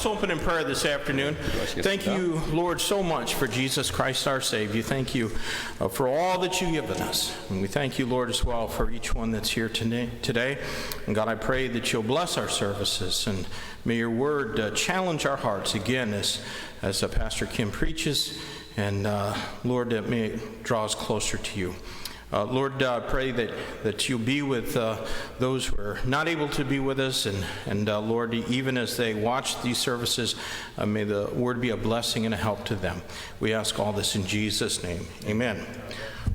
Let's open in prayer this afternoon. Thank you, Lord, so much for Jesus Christ, our Savior. Thank you for all that you've given us. And we thank you, Lord, as well for each one that's here today. And God, I pray that you'll bless our services, and may your word challenge our hearts again as Pastor Kim preaches. And Lord, that may it draw us closer to you. Lord, I pray that you'll be with those who are not able to be with us. And Lord, even as they watch these services, may the word be a blessing and a help to them. We ask all this in Jesus' name. Amen.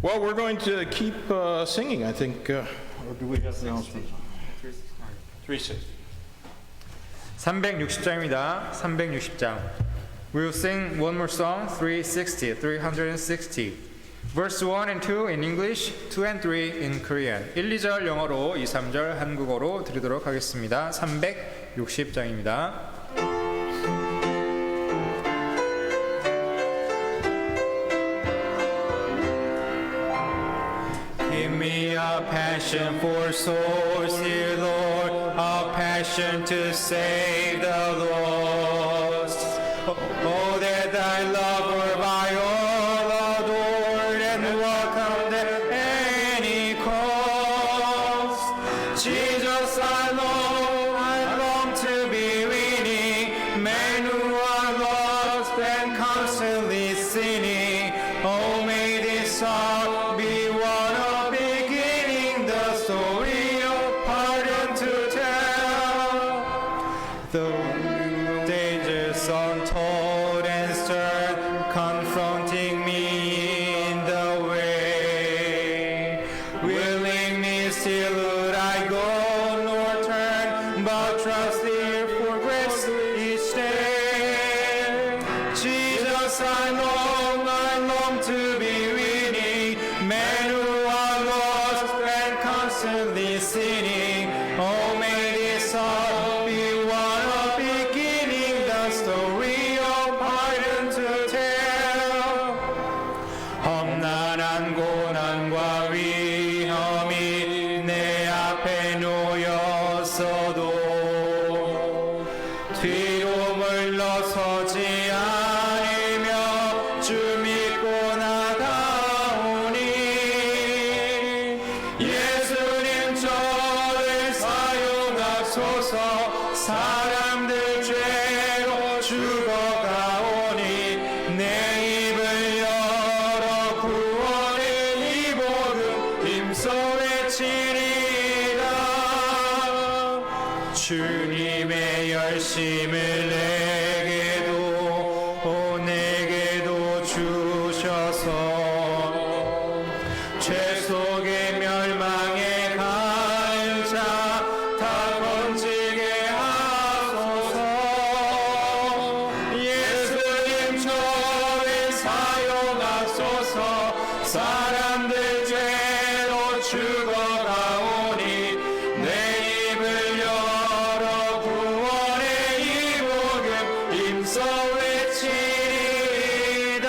Well, we're going to keep singing, I think. Or do we have announcements? 360. 360장입니다. 360장. We'll sing one more song, 360. Verse 1 and 2 in English, 2 and 3 in Korean. 1, 2절 영어로, 2, 3절 한국어로 드리도록 하겠습니다. 360장입니다. Give me a passion for souls, dear Lord, a passion to save the lost. Oh, that thy love were by all adored and welcomed at any cost. Jesus, I long to be winning men who are lost and constantly sinning. Oh, may this song be one of beginning the story of pardon to tell. The dangers untold and stern confronting me in the way. Willingly still would I go nor turn, but trust thee for grace each day. Jesus, I long to be winning men who are lost and constantly sinning. Oh, may this song be one of beginning the story of pardon to tell. 험난한 고난과 위험이 내 앞에 놓였어도 뒤로 물러서지 않으며 주 믿고 나가오니 예수님 저를 사용하소서. 사람들 죄로 죽어가오니 내 입을 열어 구원의 이 복음 힘써 외치리라. 주님의 열심을 내게도 주셔서 죄 속의 멸망에 가는 자 다 건지게 하소서. 예수님 저를 사용하소서. 사람들 죄로 죽어가오니 내 입을 열어 구원의 이 복음 힘써 외치리다.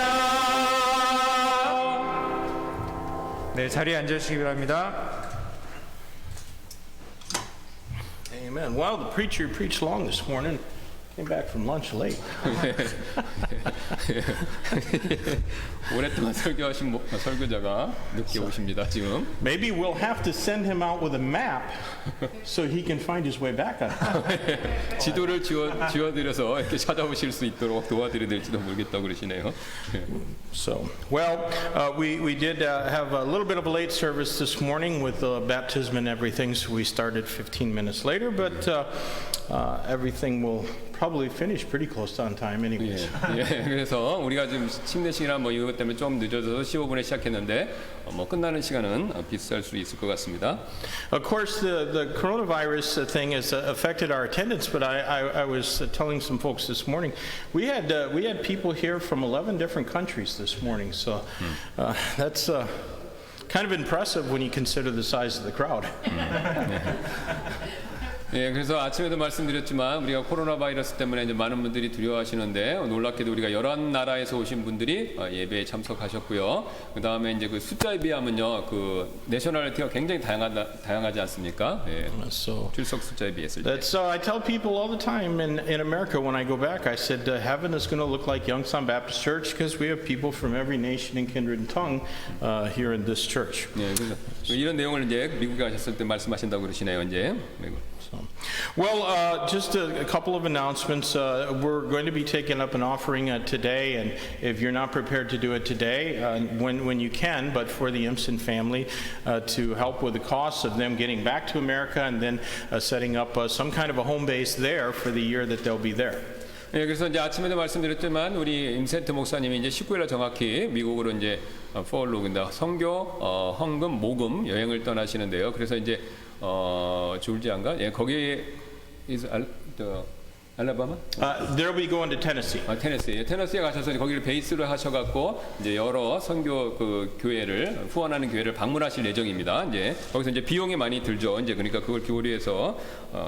네, 자리에 앉으시기 바랍니다. Amen. Well, the preacher preached long this morning. Came back from lunch late. 오랫동안 설교하신 설교자가 늦게 오십니다. 지금 Maybe we'll have to send him out with a map so he can find his way back. 지도를 지어드려서 이렇게 찾아오실 수 있도록 도와드려야 될지도 모르겠다고 그러시네요. So, well, we did have a little bit of a late service this morning with baptism and everything, so we started 15 minutes later, but everything will probably finish pretty close on time anyways. 예, 그래서 우리가 지금 침례식이나 뭐 이것 때문에 좀 늦어져서 15분에 시작했는데 뭐 끝나는 시간은 비슷할 수 있을 것 같습니다. Of course, the coronavirus thing has affected our attendance, but I was telling some folks this morning, we had people here from 11 different countries this morning, so that's kind of impressive when you consider the size of the crowd. 예, 그래서 아침에도 말씀드렸지만 우리가 코로나 바이러스 때문에 이제 많은 분들이 두려워하시는데 놀랍게도 우리가 11나라에서 오신 분들이 예배에 참석하셨고요. 그 다음에 이제 그 숫자에 비하면요, 그 내셔널리티가 굉장히 다양하지 않습니까? 예, So 출석 숫자에 비했을 때. that's I tell people all the time in America when I go back. I said heaven is going to look like Youngsan Baptist Church because we have people from every nation and kindred and tongue here in this church. 예, 그래서 이런 내용을 이제 미국에 가셨을 때 말씀하신다고 그러시네요, 이제. Well, just a couple of announcements. We're going to be taking up an offering today, and if you're not prepared to do it today, when you can, but for the Imson family to help with the costs of them getting back to America and then setting up some kind of a home base there for the year that they'll be there. 예, 그래서 이제 아침에도 말씀드렸지만 우리 임센트 목사님이 이제 19일날 정확히 미국으로 이제 포얼로 근데 선교, 헌금, 모금 여행을 떠나시는데요. 그래서 이제 졸지아인가? 예, 거기에 알라바마? They'll be going to Tennessee. 테네시. 테네시에 가셔서 거기를 베이스로 하셔갖고 이제 여러 선교 그 교회를 후원하는 교회를 방문하실 예정입니다. 이제 거기서 이제 비용이 많이 들죠. 이제 그러니까 그걸 교리해서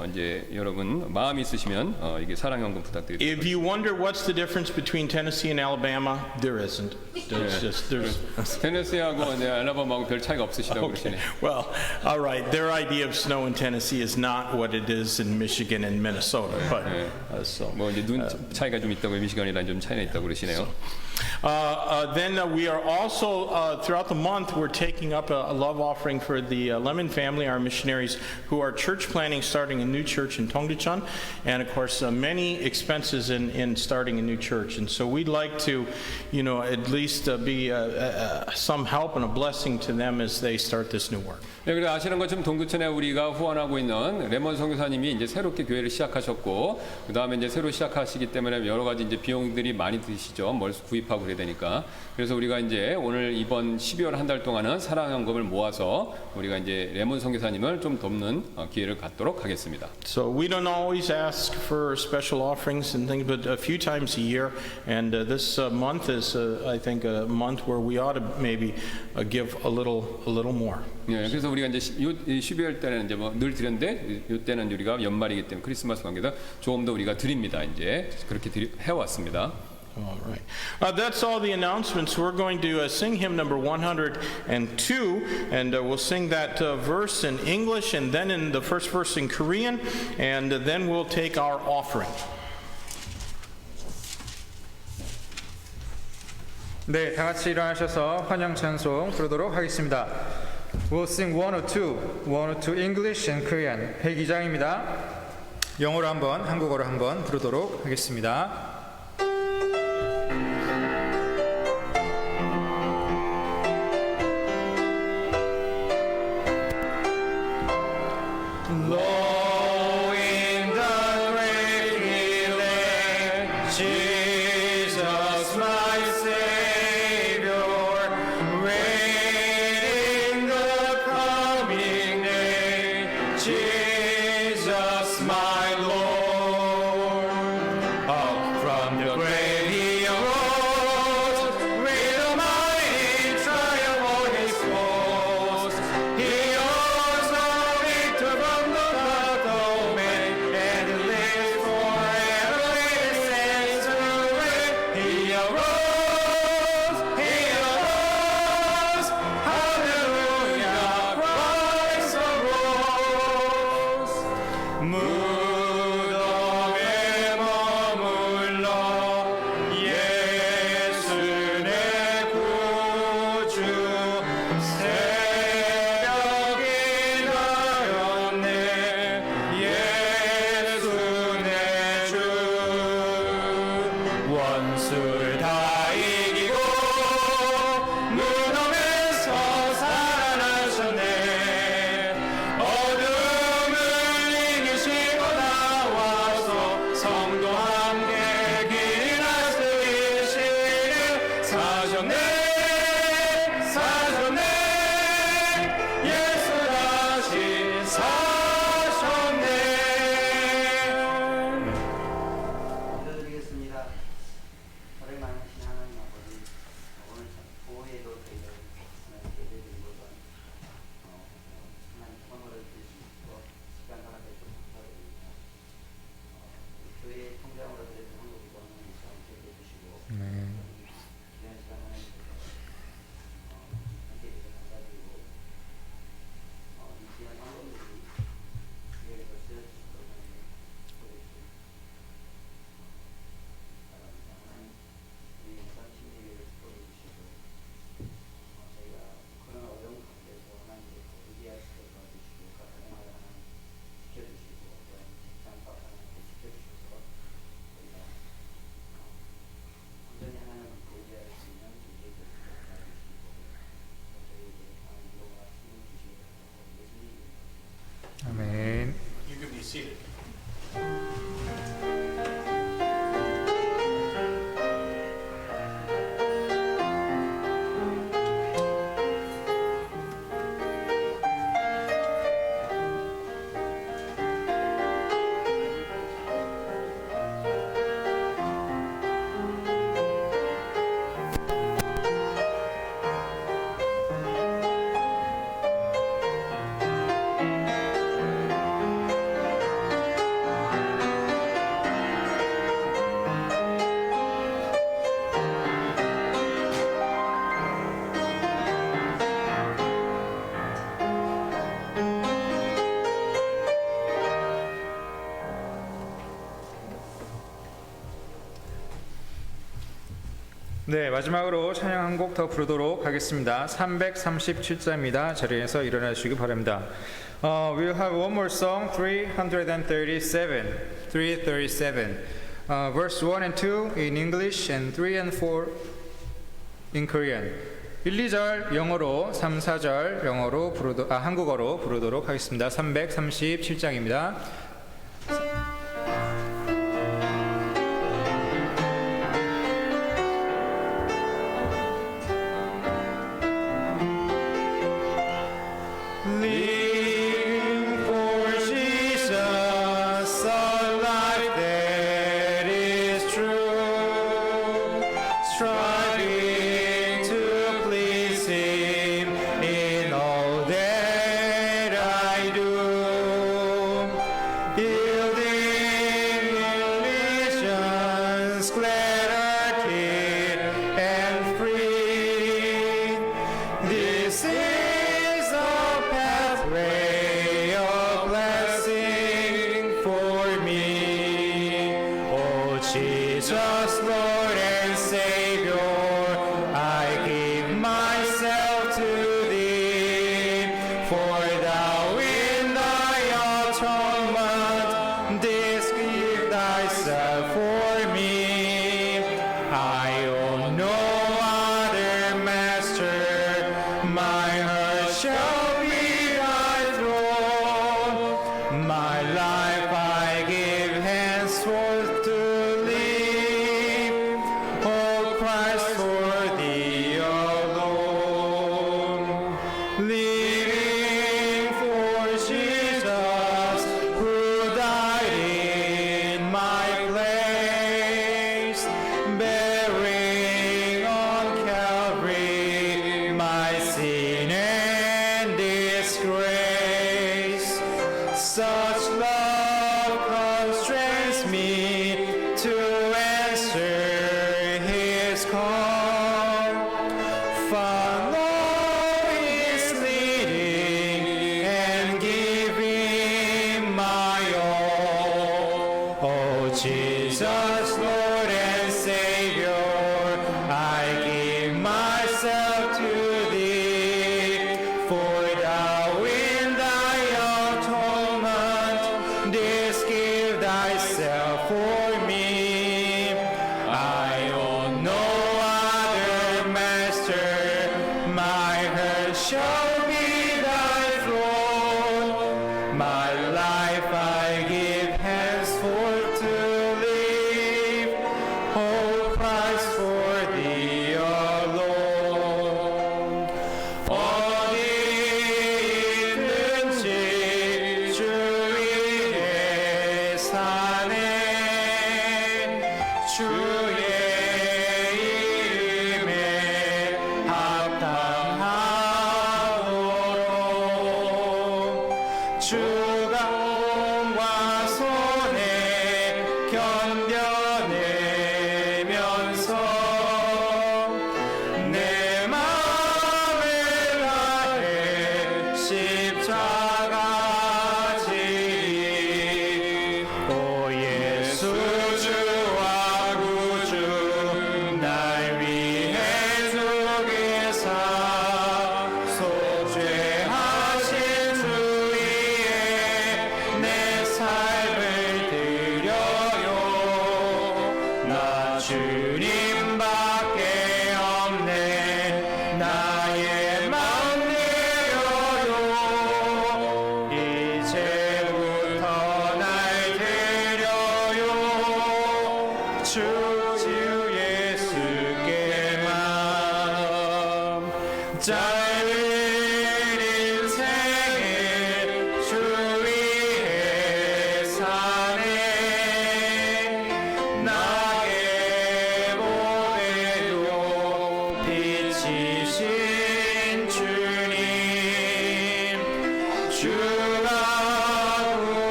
이제 여러분 마음이 있으시면 이게 사랑연금 부탁드립니다. If you wonder what's the difference between Tennessee and Alabama, there isn't. There's 테네시하고 이제 알라바마하고 별 차이가 없으시다고 그러시네. Well, all right. Their idea of snow in Tennessee is not what it is in Michigan and Minnesota, but so. 뭐 이제 눈 차이가 좀 있다고 미시간이랑 좀 차이가 있다고 그러시네요. Then we are also throughout the month we're taking up a love offering for the Lemon family, our missionaries who are church planning, starting a new church in Tongducheon, and of course many expenses in starting a new church. And so we'd like to, at least be some help and a blessing to them as they start this new work. 네, 그리고 아시는 것처럼 동두천에 우리가 후원하고 있는 레몬 선교사님이 이제 새롭게 교회를 시작하셨고 그 다음에 이제 새로 시작하시기 때문에 여러 가지 이제 비용들이 많이 드시죠. 뭘 구입하고 그래야 되니까. 그래서 우리가 이제 오늘 이번 12월 한 달 동안은 사랑연금을 모아서 우리가 이제 레몬 선교사님을 좀 돕는 기회를 갖도록 하겠습니다. So we don't always ask for special offerings and things, but a few times a year. And this month is, I think, a month where we ought to maybe give a little more. 네, 그래서 우리가 이제 12월 때는 이제 뭐 늘 드렸는데 이때는 우리가 연말이기 때문에 크리스마스 관계다 조금 더 우리가 드립니다. 이제 그렇게 해왔습니다. All right. That's all the announcements. We're going to sing hymn number 102, and we'll sing that verse in English, and then in the first verse in Korean, and then we'll take our offering. 네, 다 같이 일어나셔서 환영 찬송 부르도록 하겠습니다. We'll sing 102 English and Korean. 102장입니다. 영어로 한번, 한국어로 한번 부르도록 하겠습니다. 어둠을 이기신 아멘. You can be seated. 네, 마지막으로 찬양 한 곡 더 부르도록 하겠습니다. 337자입니다. 자리에서 일어나시기 바랍니다. We'll have one more song, 337. 337. Verse 1 and 2 in English and 3 and 4 in Korean. 1, 2절 영어로, 3, 4절 한국어로 부르도록 하겠습니다. 337장입니다.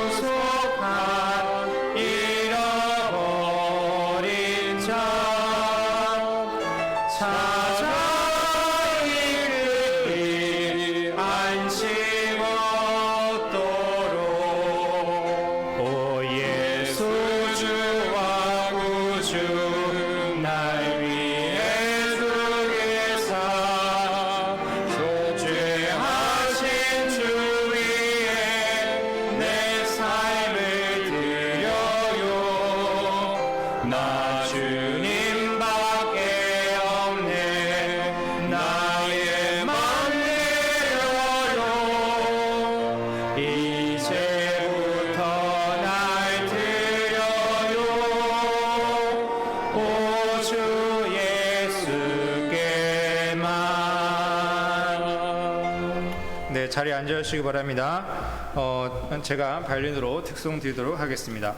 구속한 잃어버린 자 찾아 이르리 안식 얻도록 오 예수 주와 구주 날 위해 주께서 소죄하신 주 위에 내 삶을 드려요 나 주님밖에 없네 나의 맘 내려요 이제부터 날 드려요 오 주 예수께만 네, 자리에 앉아 주시기 바랍니다. 제가 바이올린으로 특송 드리도록 하겠습니다.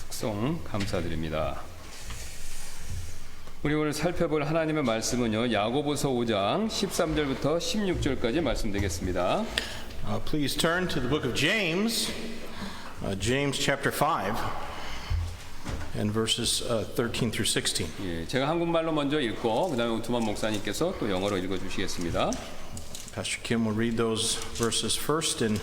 특송 감사드립니다. 우리 오늘 살펴볼 하나님의 말씀은요, 야고보서 5장 13절부터 16절까지 말씀드리겠습니다. Please turn to the book of James, James chapter 5, and verses 13 through 16. 예, 제가 한국말로 먼저 읽고 그다음에 우투만 목사님께서 또 영어로 읽어주시겠습니다. Pastor Kim will read those verses first in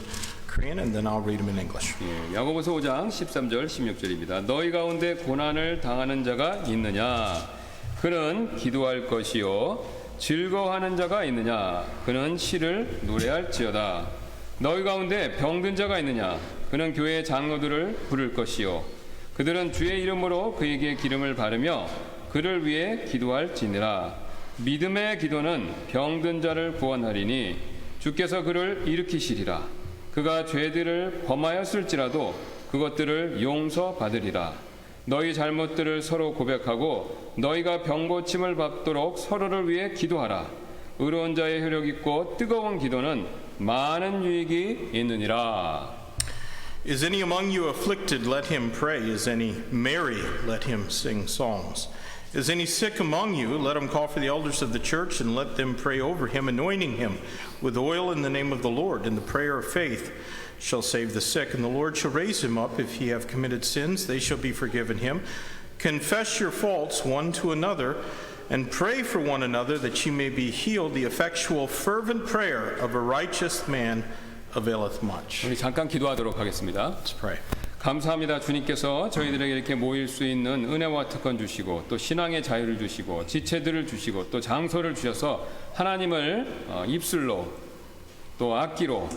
Korean, and then I'll read them in English. 예, 야고보서 5장 13절 16절입니다. 너희 가운데 고난을 당하는 자가 있느냐? 그는 기도할 것이요. 즐거워하는 자가 있느냐? 그는 시를 노래할지어다. 너희 가운데 병든 자가 있느냐? 그는 교회의 장로들을 부를 것이요. 그들은 주의 이름으로 그에게 기름을 바르며 그를 위해 기도할지니라. 믿음의 기도는 병든 자를 구원하리니 주께서 그를 일으키시리라. 그가 죄들을 범하였을지라도 그것들을 용서받으리라. 너희 잘못들을 서로 고백하고 너희가 병고침을 받도록 서로를 위해 기도하라. 의로운 자의 효력 있고 뜨거운 기도는 많은 유익이 있느니라. Is any among you afflicted? Let him pray. Is any merry? Let him sing psalms. Is any sick among you? Let him call for the elders of the church and let them pray over him, anointing him with oil in the name of the Lord. And the prayer of faith shall save the sick, and the Lord shall raise him up. If he have committed sins, they shall be forgiven him. Confess your faults one to another, and pray for one another that ye may be healed. The effectual fervent prayer of a righteous man availeth much. 우리 잠깐 기도하도록 하겠습니다. Let's pray. 감사합니다. 주님께서 저희들에게 이렇게 모일 수 있는 은혜와 특권 주시고 또 신앙의 자유를 주시고 지체들을 주시고 또 장소를 주셔서 하나님을 입술로 또 악기로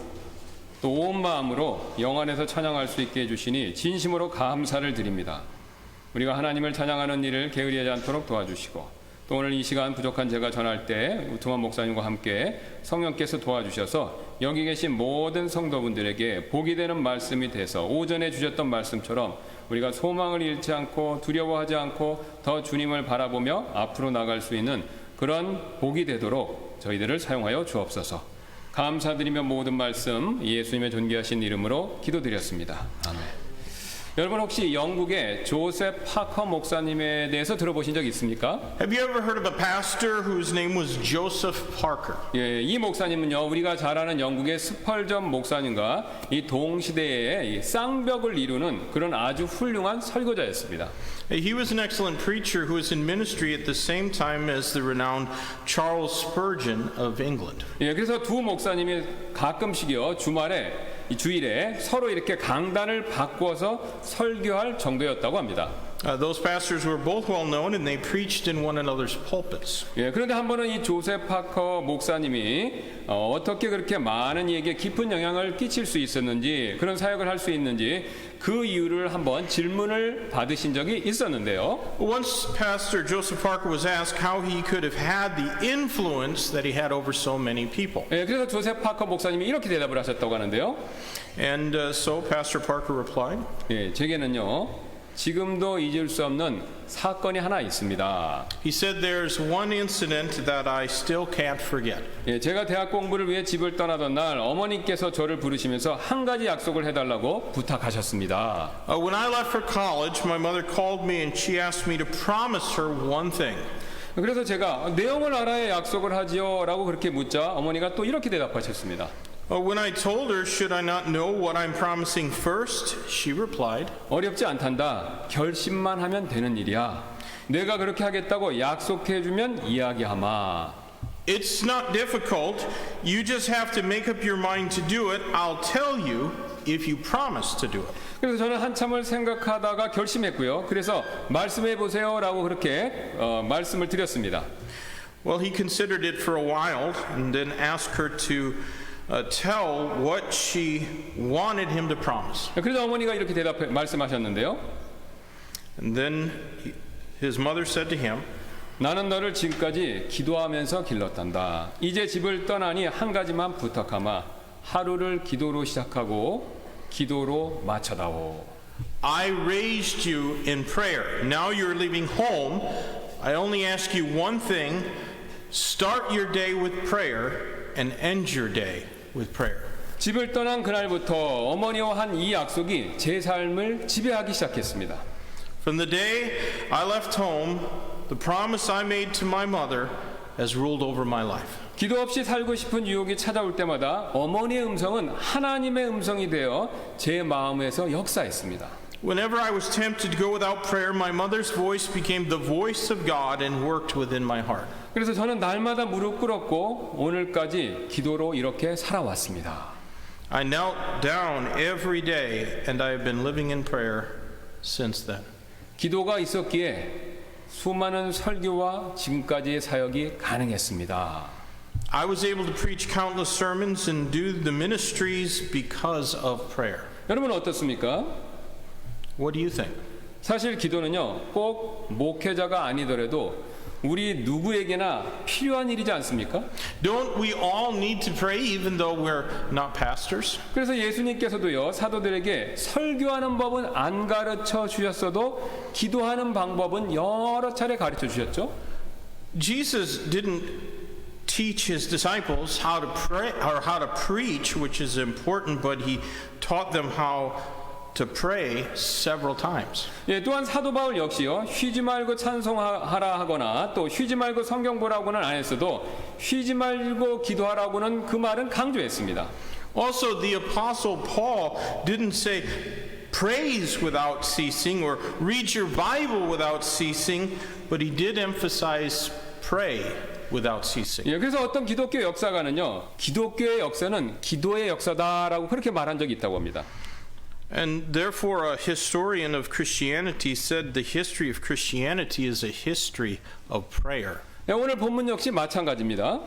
또 온 마음으로 영 안에서 찬양할 수 있게 해주시니 진심으로 감사를 드립니다. 우리가 하나님을 찬양하는 일을 게으리하지 않도록 도와주시고 또 오늘 이 시간 부족한 제가 전할 때 우퉁한 목사님과 함께 성령께서 도와주셔서 여기 계신 모든 성도분들에게 복이 되는 말씀이 돼서 오전에 주셨던 말씀처럼 우리가 소망을 잃지 않고 두려워하지 않고 더 주님을 바라보며 앞으로 나갈 수 있는 그런 복이 되도록 저희들을 사용하여 주옵소서. 감사드리며 모든 말씀 예수님의 존귀하신 이름으로 기도드렸습니다. 아멘. 여러분 혹시 영국의 조셉 파커 목사님에 대해서 들어보신 적 있습니까? Have you ever heard of a pastor whose name was Joseph Parker? 예, 이 목사님은요 우리가 잘 아는 영국의 스펄전 목사님과 이 동시대의 이 쌍벽을 이루는 그런 아주 훌륭한 설교자였습니다. He was an excellent preacher who was in ministry at the same time as the renowned Charles Spurgeon of England. 예, 그래서 두 목사님이 가끔씩요 주일에 서로 이렇게 강단을 바꾸어서 설교할 정도였다고 합니다. Those pastors were both well known and they preached in one another's pulpits. 예, 그런데 한 번은 이 조셉 파커 목사님이 어떻게 그렇게 많은 이에게 깊은 영향을 끼칠 수 있었는지 그런 사역을 할 수 있는지 그 이유를 한번 질문을 받으신 적이 있었는데요. Once Pastor Joseph Parker was asked how he could have had the influence that he had over so many people. 예, 그래서 조셉 파커 목사님이 이렇게 대답을 하셨다고 하는데요. And so Pastor Parker replied, 예, 제게는요. 지금도 잊을 수 없는 사건이 하나 있습니다. he said there's one incident that I still can't forget. 예, 제가 대학 공부를 위해 집을 떠나던 날 어머니께서 저를 부르시면서 한 가지 약속을 해달라고 부탁하셨습니다. When I left for college, my mother called me and she asked me to promise her one thing. 그래서 제가 내용을 알아야 약속을 하지요 라고 그렇게 묻자 어머니가 또 이렇게 대답하셨습니다. When I told her, should I not know what I'm promising first? She replied, 어렵지 않단다. 결심만 하면 되는 일이야. 내가 그렇게 하겠다고 약속해주면 이야기하마. it's not difficult. You just have to make up your mind to do it. I'll tell you if you promise to do it. 그래서 저는 한참을 생각하다가 결심했고요. 그래서 말씀해 보세요라고 그렇게 말씀을 드렸습니다. Well, he considered it for a while and then asked her to tell what she wanted him to promise. 그래서 어머니가 이렇게 말씀하셨는데요. And then his mother said to him, 나는 너를 지금까지 기도하면서 길렀단다. 이제 집을 떠나니 한 가지만 부탁하마. 하루를 기도로 시작하고 기도로 마쳐다오. I raised you in prayer. Now you're leaving home. I only ask you one thing. Start your day with prayer and end your day with prayer. 집을 떠난 그날부터 어머니와 한 이 약속이 제 삶을 지배하기 시작했습니다. From the day I left home, the promise I made to my mother has ruled over my life. 기도 없이 살고 싶은 유혹이 찾아올 때마다 어머니의 음성은 하나님의 음성이 되어 제 마음에서 역사했습니다. Whenever I was tempted to go without prayer, my mother's voice became the voice of God and worked within my heart. 그래서 저는 날마다 무릎 꿇었고 오늘까지 기도로 이렇게 살아왔습니다. I knelt down every day and I have been living in prayer since then. 기도가 있었기에 수많은 설교와 지금까지의 사역이 가능했습니다. I was able to preach countless sermons and do the ministries because of prayer. 여러분 어떻습니까? What do you think? 사실 기도는요 꼭 목회자가 아니더라도 우리 누구에게나 필요한 일이지 않습니까? Don't we all need to pray even though we're not pastors? 그래서 예수님께서도요, 사도들에게 설교하는 법은 안 가르쳐 주셨어도 기도하는 방법은 여러 차례 가르쳐 주셨죠. Jesus didn't teach his disciples how to pray or how to preach, which is important, but he taught them how to pray several times. 예, 또한 사도 바울 역시요, 쉬지 말고 찬송하라 하거나 또 쉬지 말고 성경 보라고는 안 했어도 쉬지 말고 기도하라고는 그 말은 강조했습니다. Also, the apostle Paul didn't say praise without ceasing or read your Bible without ceasing, but he did emphasize pray without ceasing. 예, 그래서 어떤 기독교 역사가는요, 기독교의 역사는 기도의 역사다라고 그렇게 말한 적이 있다고 합니다. And therefore, a historian of Christianity said the history of Christianity is a history of prayer. 예, 오늘 본문 역시 마찬가지입니다.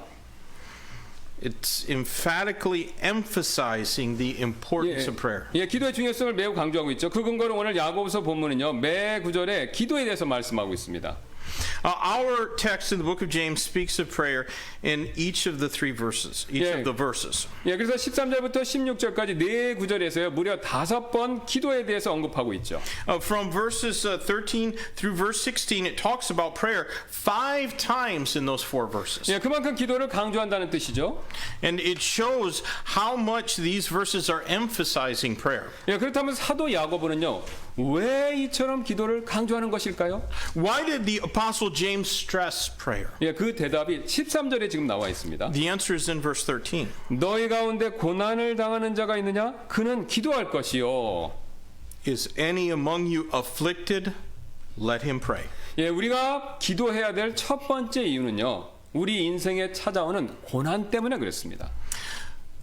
It's emphatically emphasizing the importance of prayer. 예, 기도의 중요성을 매우 강조하고 있죠. 그 근거로 오늘 야고보서 본문은요, 매 구절에 기도에 대해서 말씀하고 있습니다. Our text in the book of James speaks of prayer in each of the three verses, each of the verses. 예, 그래서 13절부터 16절까지 네 구절에서요, 무려 5번 기도에 대해서 언급하고 있죠. From verses 13 through verse 16, it talks about prayer 5 times in those 4 verses. 예, 그만큼 기도를 강조한다는 뜻이죠. And it shows how much these verses are emphasizing prayer. 예, 그렇다면 사도 야고보는요, 왜 이처럼 기도를 강조하는 것일까요? Why did the apostle James stress prayer? 예, 그 대답이 13절에 지금 나와 있습니다. The answer is in verse 13. 너희 가운데 고난을 당하는 자가 있느냐? 그는 기도할 것이요. Is any among you afflicted? Let him pray. 예, 우리가 기도해야 될 첫 번째 이유는요, 우리 인생에 찾아오는 고난 때문에 그렇습니다.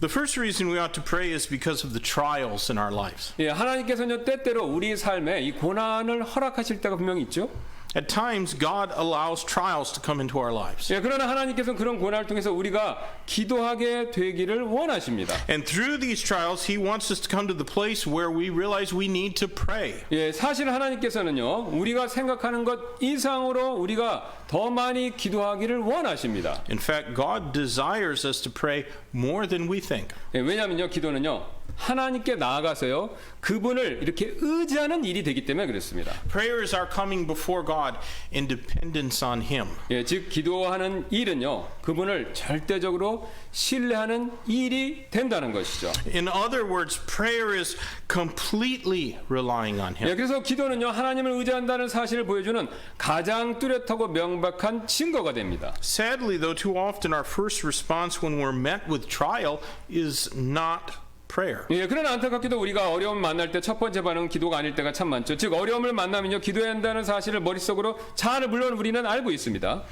The first reason we ought to pray is because of the trials in our lives. 예, 하나님께서는 때때로 우리 삶에 이 고난을 허락하실 때가 분명히 있죠. At times, God allows trials to come into our lives. 예, 그러나 하나님께서는 그런 고난을 통해서 우리가 기도하게 되기를 원하십니다. And through these trials, He wants us to come to the place where we realize we need to pray. 예, 사실 하나님께서는요, 우리가 생각하는 것 이상으로 우리가 더 많이 기도하기를 원하십니다. In fact, God desires us to pray more than we think. 예, 왜냐하면요, 기도는요, 하나님께 나아가서요, 그분을 이렇게 의지하는 일이 되기 때문에 그렇습니다. Prayer is our coming before God in dependence on Him. 예, 즉 기도하는 일은요, 그분을 절대적으로 신뢰하는 일이 된다는 것이죠. In other words, prayer is completely relying on 예, Him. 그래서 기도는요, 하나님을 의지한다는 사실을 보여주는 가장 뚜렷하고 명백한 증거가 됩니다. Sadly, though, too often our first response when we're met with trial is not prayer. 예, 그러나 안타깝게도 우리가 어려움을 만날 때 첫 번째 반응은 기도가 아닐 때가 참 많죠. 즉 어려움을 만나면요, 기도해야 한다는 사실을 머릿속으로 잘 물론 우리는 알고 있습니다.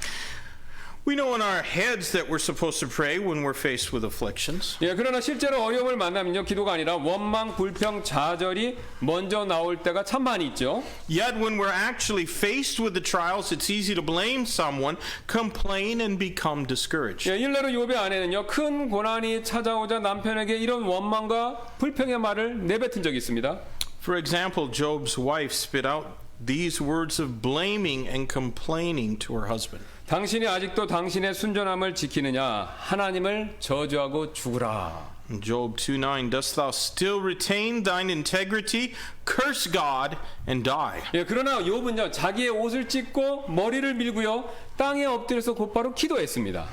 We know in our heads that we're supposed to pray when we're faced with afflictions. 예, 그러나 실제로 어려움을 만나면요, 기도가 아니라 원망, 불평, 좌절이 먼저 나올 때가 참 많이 있죠. Yet when we're actually faced with the trials, it's easy to blame someone, complain, and become discouraged. 예, 일례로 욥의 아내는요, 큰 고난이 찾아오자 남편에게 이런 원망과 불평의 말을 내뱉은 적이 있습니다. For example, Job's wife spit out these words of blaming and complaining to her husband. 당신이 아직도 당신의 순전함을 지키느냐? 하나님을 저주하고 죽으라. In Job 2:9, dost thou still retain thine integrity? Curse God and die. 예, 그러나 욥은요, 자기의 옷을 찢고 머리를 밀고요, 땅에 엎드려서 곧바로 기도했습니다.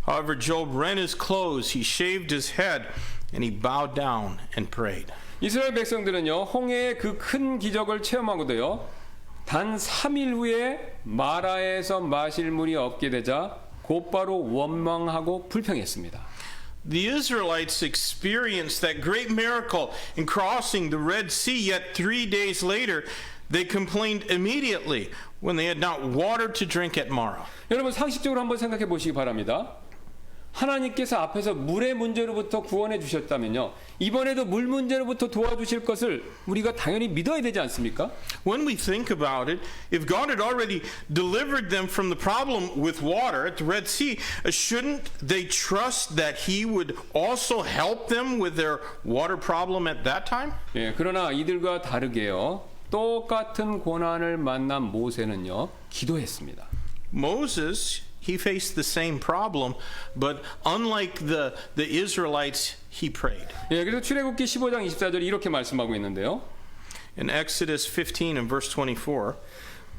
However, Job rent his clothes, he shaved his head, and he bowed down and prayed. 이스라엘 백성들은요, 홍해의 그 큰 기적을 체험하고도요, 단 3일 후에 마라에서 마실 물이 없게 되자 곧바로 원망하고 불평했습니다. The Israelites experienced that great miracle in crossing the Red Sea, yet 3 days later they complained immediately when they had not water to drink at Marah. 여러분 상식적으로 한번 생각해 보시기 바랍니다. 하나님께서 앞에서 물의 문제로부터 구원해 주셨다면요, 이번에도 물 문제로부터 도와주실 것을 우리가 당연히 믿어야 되지 않습니까? When we think about it, if God had already delivered them from the problem with water at the Red Sea, shouldn't they trust that He would also help them with their water problem at that time? 예, 그러나 이들과 다르게요, 똑같은 고난을 만난 모세는요, 기도했습니다. Moses, he faced the same problem, but unlike the Israelites, he prayed. 예, 그래서 출애굽기 15장 24절이 이렇게 말씀하고 있는데요. In Exodus 15 and verse 24,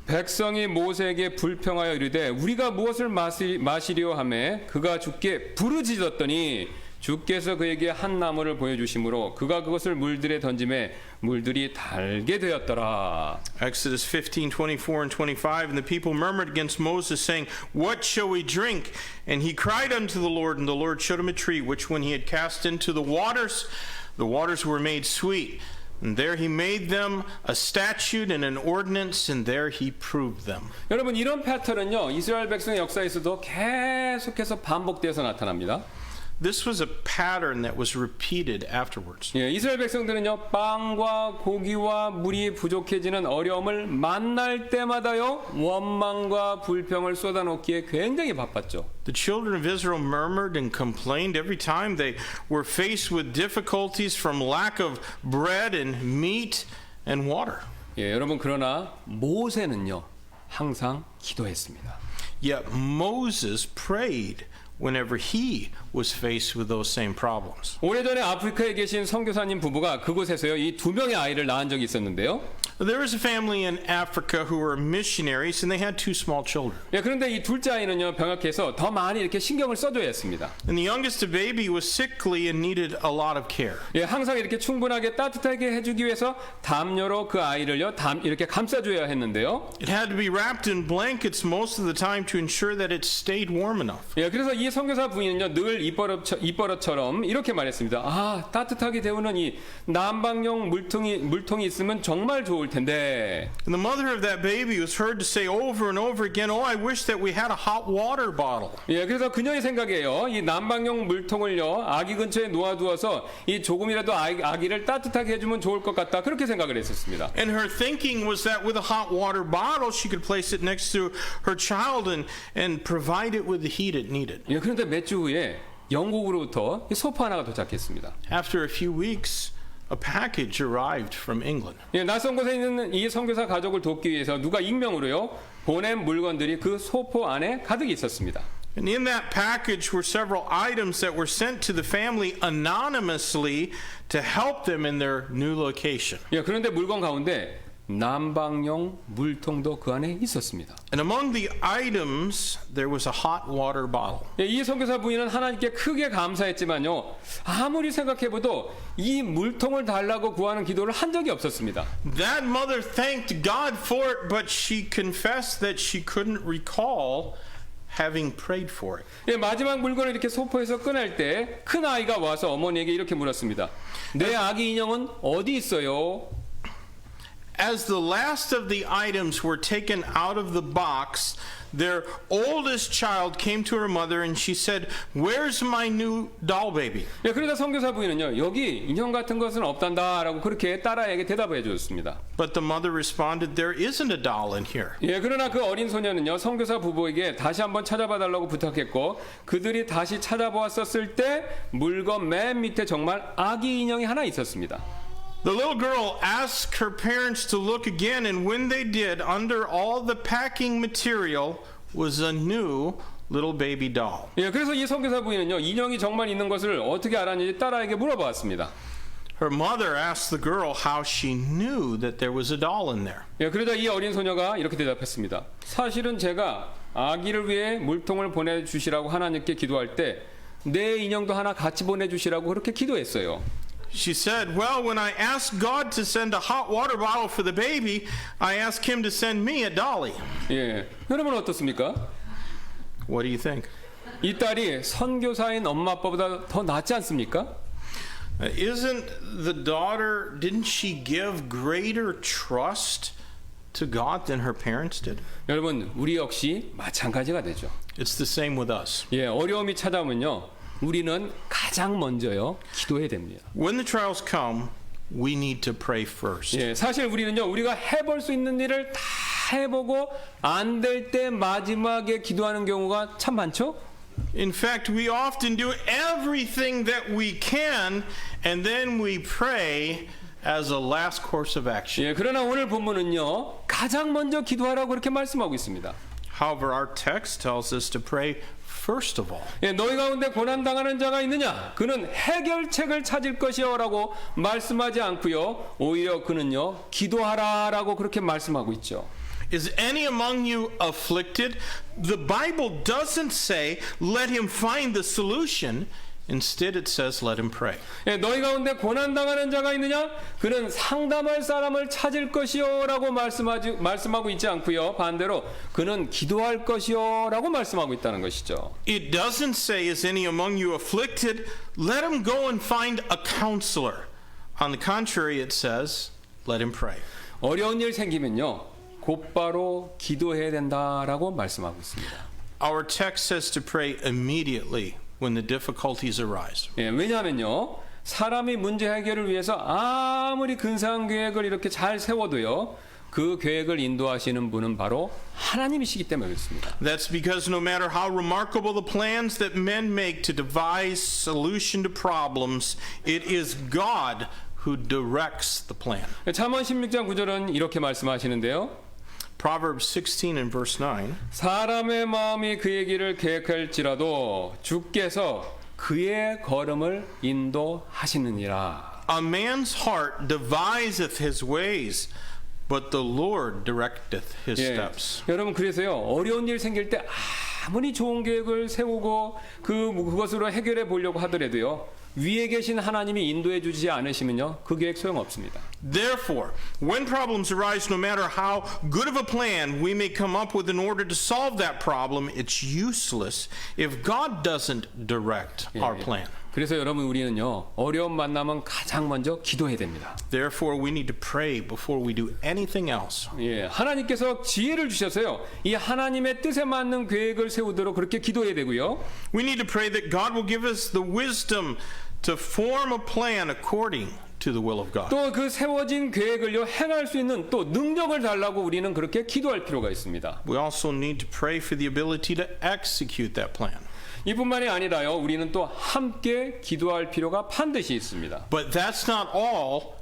백성이 모세에게 불평하여 이르되 우리가 무엇을 마시려 하매 그가 주께 부르짖었더니 주께서 그에게 한 나무를 보여주심으로 그가 그것을 물들에 던짐에 물들이 달게 되었더라. Exodus 15:24 and 25, and the people murmured against Moses, saying, "What shall we drink?" And he cried unto the Lord, and the Lord showed him a tree, which when he had cast into the waters were made sweet. And there he made them a statute and an ordinance, and there he proved them. 여러분 이런 패턴은요 이스라엘 백성의 역사에서도 계속해서 반복되어서 나타납니다. This was a pattern that was repeated afterwards. 예, 이스라엘 백성들은요 빵과 고기와 물이 부족해지는 어려움을 만날 때마다요 원망과 불평을 쏟아놓기에 굉장히 바빴죠. The children of Israel murmured and complained every time they were faced with difficulties from lack of bread and meat and water. 예, 여러분 그러나 모세는요 항상 기도했습니다. Yet Moses prayed whenever he was faced with those same problems. 오래전에 아프리카에 계신 선교사님 부부가 그곳에서요 이 두 명의 아이를 낳은 적이 있었는데요. There was a family in Africa who were missionaries, and they had two small children. 예, 그런데 이 둘째 아이는요 병약해서 더 많이 이렇게 신경을 써줘야 했습니다. And the youngest baby was sickly and needed a lot of care. 예, 항상 이렇게 충분하게 따뜻하게 해주기 위해서 담요로 그 아이를요 이렇게 감싸줘야 했는데요. It had to be wrapped in blankets most of the time to ensure that it stayed warm enough. 예, 그래서 이 선교사 부인은요 늘 입버릇처럼 이렇게 말했습니다. 아 따뜻하게 데우는 이 난방용 물통이 있으면 정말 좋을 텐데. And the mother of that baby was heard to say over and over again, "Oh, I wish that we had a hot water bottle." 예, 그래서 그녀의 생각이에요. 이 난방용 물통을요 아기 근처에 놓아두어서 이 조금이라도 아기를 따뜻하게 해주면 좋을 것 같다 그렇게 생각을 했었습니다. And her thinking was that with a hot water bottle, she could place it next to her child and provide it with the heat it needed. 예, 그런데 몇 주 후에 영국으로부터 이 소파 하나가 도착했습니다. After a few weeks, a package arrived from England. 예, 낯선 곳에 있는 이 선교사 가족을 돕기 위해서 누가 익명으로요 보낸 물건들이 그 소포 안에 가득 있었습니다. And in that package were several items that were sent to the family anonymously to help them in their new location. 예, 그런데 물건 가운데 난방용 물통도 그 안에 있었습니다. And among the items, there was a hot water bottle. 예, 이 선교사 부인은 하나님께 크게 감사했지만요. 아무리 생각해봐도 이 물통을 달라고 구하는 기도를 한 적이 없었습니다. That mother thanked God for it, but she confessed that she couldn't recall having prayed for it. 예, 마지막 물건을 이렇게 소포에서 꺼낼 때 큰 아이가 와서 어머니에게 이렇게 물었습니다. 내 아기 인형은 어디 있어요? As the last of the items were taken out of the box, their oldest child came to her mother and she said, "Where's my new doll baby?" 예, 그러다 선교사 부인은요, 여기 인형 같은 것은 없단다라고 그렇게 딸아이에게 대답해 줬습니다. But the mother responded, "There isn't a doll in here." 예, 그러나 그 어린 소녀는요, 선교사 부부에게 다시 한번 찾아봐 달라고 부탁했고, 그들이 다시 찾아보았었을 때 물건 맨 밑에 정말 아기 인형이 하나 있었습니다. The little girl asked her parents to look again, and when they did, under all the packing material was a new little baby doll. 예, 그래서 이 선교사 부인은요, 인형이 정말 있는 것을 어떻게 알았는지 딸아이에게 물어보았습니다. Her mother asked the girl how she knew that there was a doll in there. 예, 그러자 이 어린 소녀가 이렇게 대답했습니다. 사실은 제가 아기를 위해 물통을 보내주시라고 하나님께 기도할 때 내 인형도 하나 같이 보내주시라고 그렇게 기도했어요. She said, "Well, when I asked God to send a hot water bottle for the baby, I asked him to send me a dolly." 예, 여러분 어떻습니까? What do you think? 이 딸이 선교사인 엄마 아빠보다 더 낫지 않습니까? Isn't the daughter, didn't she give greater trust to God than her parents did? 여러분, 우리 역시 마찬가지가 되죠. It's the same with us. 예, 어려움이 찾아오면요, 우리는 가장 먼저요 기도해야 됩니다. When the trials come, we need to pray first. 예, 사실 우리는요 우리가 해볼 수 있는 일을 다 해보고 안 될 때 마지막에 기도하는 경우가 참 많죠. In fact, we often do everything that we can, and then we pray as a last course of action. 예, 그러나 오늘 본문은요 가장 먼저 기도하라고 그렇게 말씀하고 있습니다. However, our text tells us to pray first of all. 예, 너희 가운데 고난 당하는 자가 있느냐? 그는 해결책을 찾을 것이요라고 말씀하지 않고요. 오히려 그는요 기도하라라고 그렇게 말씀하고 있죠. Is any among you afflicted? The Bible doesn't say, let him find the solution. Instead, it says, let him pray. 예, 너희 가운데 고난 당하는 자가 있느냐? 그는 상담할 사람을 찾을 것이요라고 말씀하고 있지 않고요. 반대로 그는 기도할 것이요라고 말씀하고 있다는 것이죠. It doesn't say, is any among you afflicted? Let him go and find a counselor. On the contrary, it says, let him pray. 어려운 일 생기면요. 곧바로 기도해야 된다라고 말씀하고 있습니다. Our text says to pray immediately when the difficulties arise. 예, 왜냐하면요. 사람이 문제 해결을 위해서 아무리 근사한 계획을 이렇게 잘 세워도요. 그 계획을 인도하시는 분은 바로 하나님이시기 때문에 그렇습니다. That's because no matter how remarkable the plans that men make to devise solution to problems, it is God who directs the plan. 잠언 16장 9절은 이렇게 말씀하시는데요. Proverbs 16 and verse 9. 사람의 마음이 그의 길을 계획할지라도 주께서 그의 걸음을 인도하시느니라. A man's heart deviseth his ways, but the Lord directeth his steps. 여러분 그래서요 어려운 일 생길 때 아무리 좋은 계획을 세우고 그것으로 해결해 보려고 하더라도요 위에 계신 하나님이 인도해 주지 않으시면요 그 계획 소용없습니다. Therefore, when problems arise, no matter how good of a plan we may come up with in order to solve that problem, it's useless if God doesn't direct our plan. 그래서 여러분 우리는요 어려움 만나면 가장 먼저 기도해야 됩니다. Therefore, we need to pray before we do anything else. 예, 하나님께서 지혜를 주셔서요 이 하나님의 뜻에 맞는 계획을 세우도록 그렇게 기도해야 되고요. We need to pray that God will give us the wisdom to form a plan according to the will of God. 또 그 세워진 계획을요 행할 수 있는 또 능력을 달라고 우리는 그렇게 기도할 필요가 있습니다. We also need to pray for the ability to execute that plan. 이뿐만이 아니라요 우리는 또 함께 기도할 필요가 반드시 있습니다. But that's not all.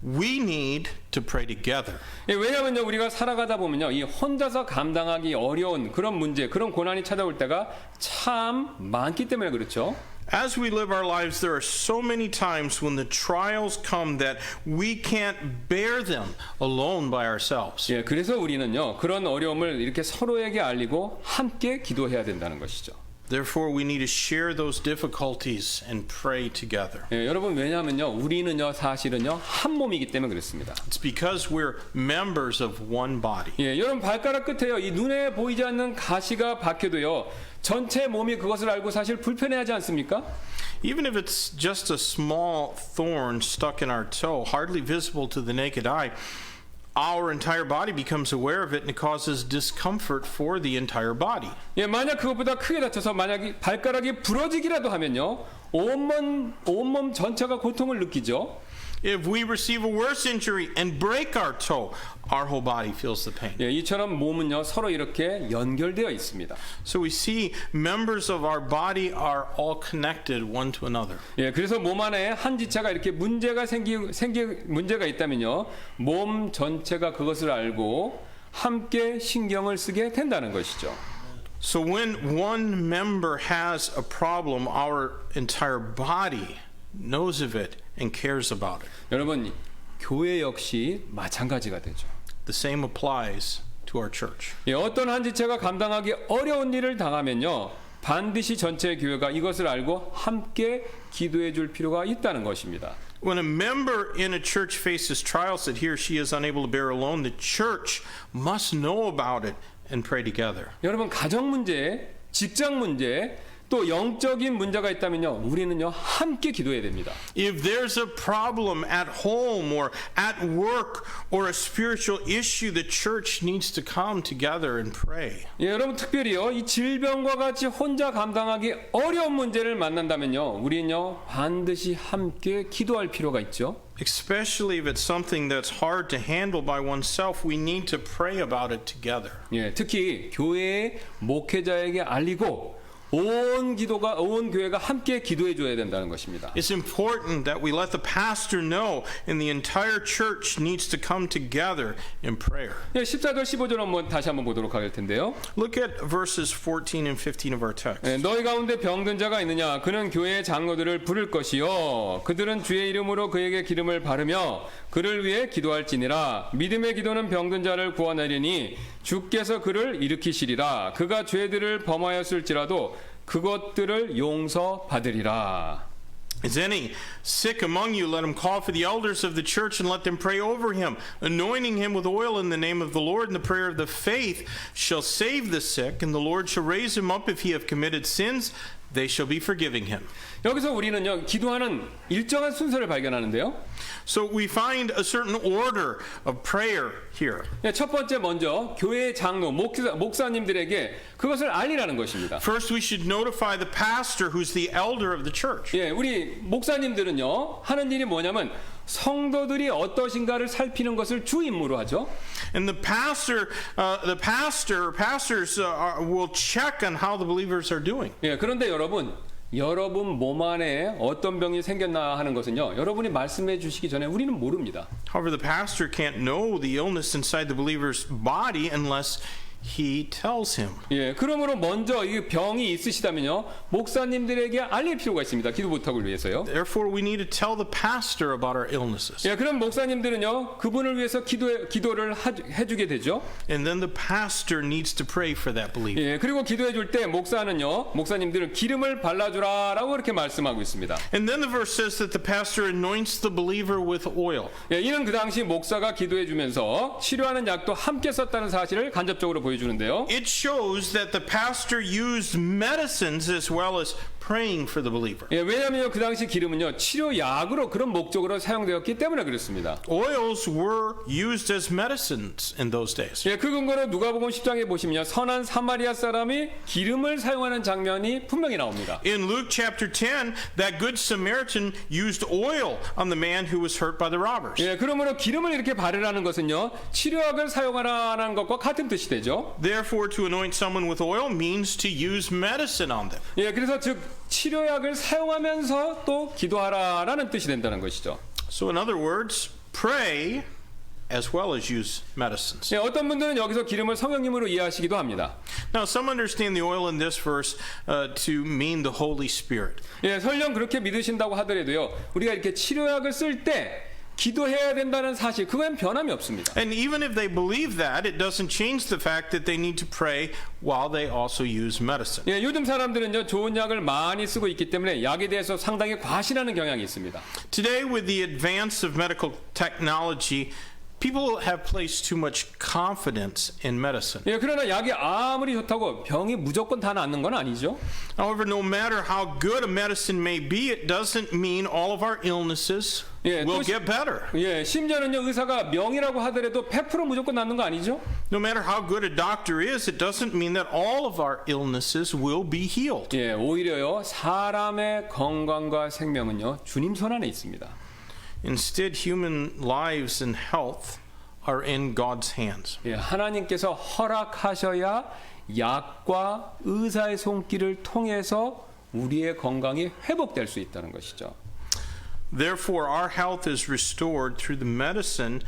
We need to pray together. 예, 왜냐하면요 우리가 살아가다 보면요 이 혼자서 감당하기 어려운 그런 문제, 그런 고난이 찾아올 때가 참 많기 때문에 그렇죠. As we live our lives, there are so many times when the trials come that we can't bear them alone by ourselves. 예, 그래서 우리는요 그런 어려움을 이렇게 서로에게 알리고 함께 기도해야 된다는 것이죠. Therefore, we need to share those difficulties and pray together. 예, 여러분 왜냐하면요 우리는요 사실은요 한 몸이기 때문에 그렇습니다. It's because we're members of one body. 예, 여러분 발가락 끝에요 이 눈에 보이지 않는 가시가 박혀도요 전체 몸이 그것을 알고 사실 불편해하지 않습니까? Even if it's just a small thorn stuck in our toe, hardly visible to the naked eye, our entire body becomes aware of it and it causes discomfort for the entire body. 예, 만약 그것보다 크게 다쳐서 만약 발가락이 부러지기라도 하면요 온몸 전체가 고통을 느끼죠. If we receive a worse injury and break our toe, our whole body feels the pain. 예, 이처럼 몸은요 서로 이렇게 연결되어 있습니다. So we see members of our body are all connected one to another. 예, 그래서 몸 안에 한 지체가 이렇게 문제가 문제가 있다면요 몸 전체가 그것을 알고 함께 신경을 쓰게 된다는 것이죠. So when one member has a problem, our entire body knows of it and cares about it. 여러분 교회 역시 마찬가지가 되죠. The same applies to our church. 예, 어떤 한 지체가 감당하기 어려운 일을 당하면요 반드시 전체 교회가 이것을 알고 함께 기도해 줄 필요가 있다는 것입니다. When a member in a church faces trials that he or she is unable to bear alone, the church must know about it and pray together. 여러분 가정 문제, 직장 문제, 또 영적인 문제가 있다면요 우리는요 함께 기도해야 됩니다. If there's a problem at home or at work or a spiritual issue, the church needs to come together and pray. 예, 여러분 특별히요 이 질병과 같이 혼자 감당하기 어려운 문제를 만난다면요 우리는요 반드시 함께 기도할 필요가 있죠. Especially if it's something that's hard to handle by oneself, we need to pray about it together. 예, 특히 교회의 목회자에게 알리고 온 교회가 함께 기도해 줘야 된다는 것입니다. It's important that we let the pastor know and the entire church needs to come together in prayer. 14절 15절 다시 한번 보도록 할 텐데요. Look at verses 14 and 15 of our text. 너희 가운데 병든 자가 있느냐 그는 교회의 장로들을 부를 것이요 그들은 주의 이름으로 그에게 기름을 바르며 그를 위해 기도할지니라 믿음의 기도는 병든 자를 구원하리니 주께서 그를 일으키시리라 그가 죄들을 범하였을지라도 그것들을 용서받으리라. Is any sick among you? Let him call for the elders of the church and let them pray over him, anointing him with oil in the name of the Lord. And the prayer of the faith shall save the sick, and the Lord shall raise him up if he have committed sins. They shall be forgiving him. 여기서 우리는요 기도하는 일정한 순서를 발견하는데요. So we find a certain order of prayer here. 첫 번째 먼저 교회의 장로 목사님들에게 그것을 알리라는 것입니다. First, we should notify the pastor, who's the elder of the church. 우리 목사님들은요 하는 일이 뭐냐면 성도들이 어떠신가를 살피는 것을 주 임무로 하죠. And the pastors will check on how the believers are doing. 그런데 여러분 몸 안에 어떤 병이 생겼나 하는 것은요. 여러분이 말씀해 주시기 전에 우리는 모릅니다. However, the pastor can't know the illness inside the believer's body unless he tells him. 그러므로 먼저 이 병이 있으시다면요. 목사님들에게 알릴 필요가 있습니다. 기도 부탁을 위해서요. Therefore, we need to tell the pastor about our illnesses. 그럼 목사님들은요. 그분을 위해서 기도를 해주게 되죠. And then the pastor needs to pray for that believer. 그리고 기도해 줄 때 목사님들은 기름을 발라주라라고 그렇게 말씀하고 있습니다. And then the verse says that the pastor anoints the believer with oil. 이는 그 당시 목사가 기도해 주면서 치료하는 약도 함께 썼다는 사실을 간접적으로 보여주는데요. It shows that the pastor used medicines as well as praying for the believer. 왜냐하면 그 당시 기름은요 치료약으로 그런 목적으로 사용되었기 때문에 그렇습니다. Oils were used as medicines in those days. 그 근거로 누가복음 10장에 보시면요 선한 사마리아 사람이 기름을 사용하는 장면이 분명히 나옵니다. In Luke chapter 10, that good Samaritan used oil on the man who was hurt by the robbers. 그러므로 기름을 이렇게 바르라는 것은요 치료약을 사용하라는 것과 같은 뜻이 되죠. Therefore, to anoint someone with oil means to use medicine on them. 그래서 즉 치료약을 사용하면서 또 기도하라라는 뜻이 된다는 것이죠. So in other words, pray as well as use medicines. 어떤 분들은 여기서 기름을 성령님으로 이해하시기도 합니다. Now, some understand the oil in this verse to mean the Holy Spirit. 설령 그렇게 믿으신다고 하더라도요. 우리가 이렇게 치료약을 쓸 때 기도해야 된다는 사실 그건 변함이 없습니다. And even if they believe that, it doesn't change the fact that they need to pray while they also use medicine. 요즘 사람들은요 좋은 약을 많이 쓰고 있기 때문에 약에 대해서 상당히 과신하는 경향이 있습니다. Today, with the advance of medical technology, people have placed too much confidence in medicine. 그러나 약이 아무리 좋다고 병이 무조건 다 낫는 건 아니죠. However, no matter how good a medicine may be, it doesn't mean all of our illnesses will get better. 심지어는요 의사가 명이라고 하더라도 100% 무조건 낫는 거 아니죠? No matter how good a doctor is, it doesn't mean that all of our illnesses will be healed. 오히려요 사람의 건강과 생명은요 주님 손 안에 있습니다. Instead, human lives and health are in God's hands. 하나님께서 허락하셔야 약과 의사의 손길을 통해서 우리의 건강이 회복될 수 있다는 것이죠. Therefore, our health is restored through the medicine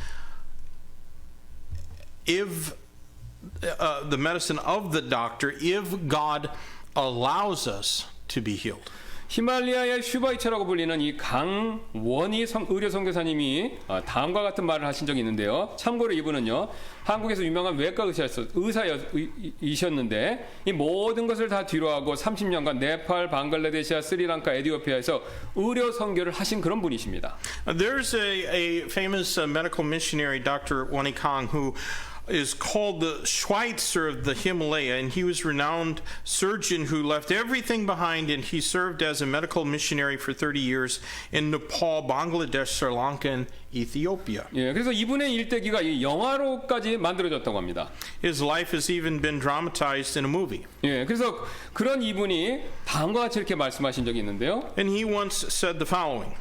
if the medicine of the doctor if God allows us to be healed. 히말리아의 슈바이처라고 불리는 이 강원희 의료 선교사님이 다음과 같은 말을 하신 적이 있는데요. 참고로 이분은요 한국에서 유명한 외과 의사이셨는데 이 모든 것을 다 뒤로하고 30년간 네팔, 방글라데시아, 스리랑카, 에티오피아에서 의료 선교를 하신 그런 분이십니다. There's a famous medical missionary, Dr. Wani Kang, who is called the Schweitzer of the Himalaya, and he was a renowned surgeon who left everything behind, and he served as a medical missionary for 30 years in Nepal, Bangladesh, Sri Lanka, and Ethiopia. 그래서 이분의 일대기가 이 영화로까지 만들어졌다고 합니다. His life has even been dramatized in a movie. 그래서 그런 이분이 다음과 같이 이렇게 말씀하신 적이 있는데요. And he once said the following.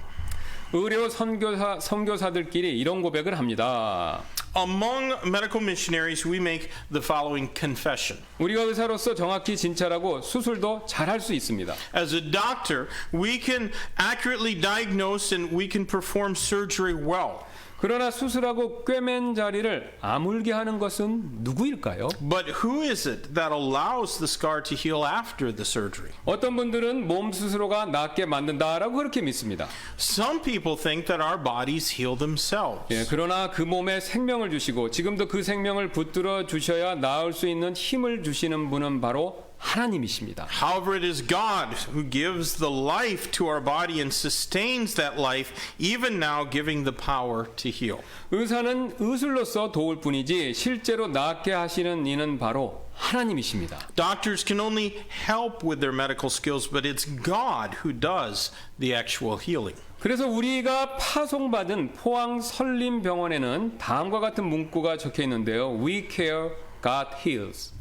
의료 선교사들끼리 이런 고백을 합니다. Among medical missionaries, we make the following confession. 우리가 의사로서 정확히 진찰하고 수술도 잘 할 수 있습니다. As a doctor, we can accurately diagnose and we can perform surgery well. 그러나 수술하고 꿰맨 자리를 아물게 하는 것은 누구일까요? But who is it that allows the scar to heal after the surgery? 어떤 분들은 몸 스스로가 낫게 만든다라고 그렇게 믿습니다. Some people think that our bodies heal themselves. 예, 그러나 그 몸에 생명을 주시고 지금도 그 생명을 붙들어 주셔야 나을 수 있는 힘을 주시는 분은 바로 하나님이십니다. However, it is God who gives the life to our body and sustains that life, even now giving the power to heal. 의사는 의술로서 도울 뿐이지 실제로 낫게 하시는 이는 바로 하나님이십니다. Doctors can only help with their medical skills, but it's God who does the actual healing. 그래서 우리가 파송받은 포항 설림병원에는 다음과 같은 문구가 적혀 있는데요. We care, God heals.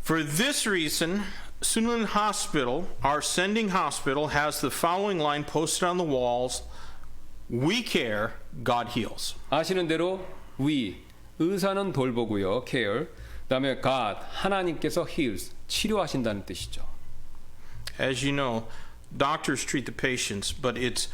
For this reason, Sunlin Hospital, our sending hospital, has the following line posted on the walls: We care, God heals. 아시는 대로 we, 의사는 돌보고요. care, 그다음에 God, 하나님께서 heals, 치료하신다는 뜻이죠. As you know, doctors treat the patients, but it's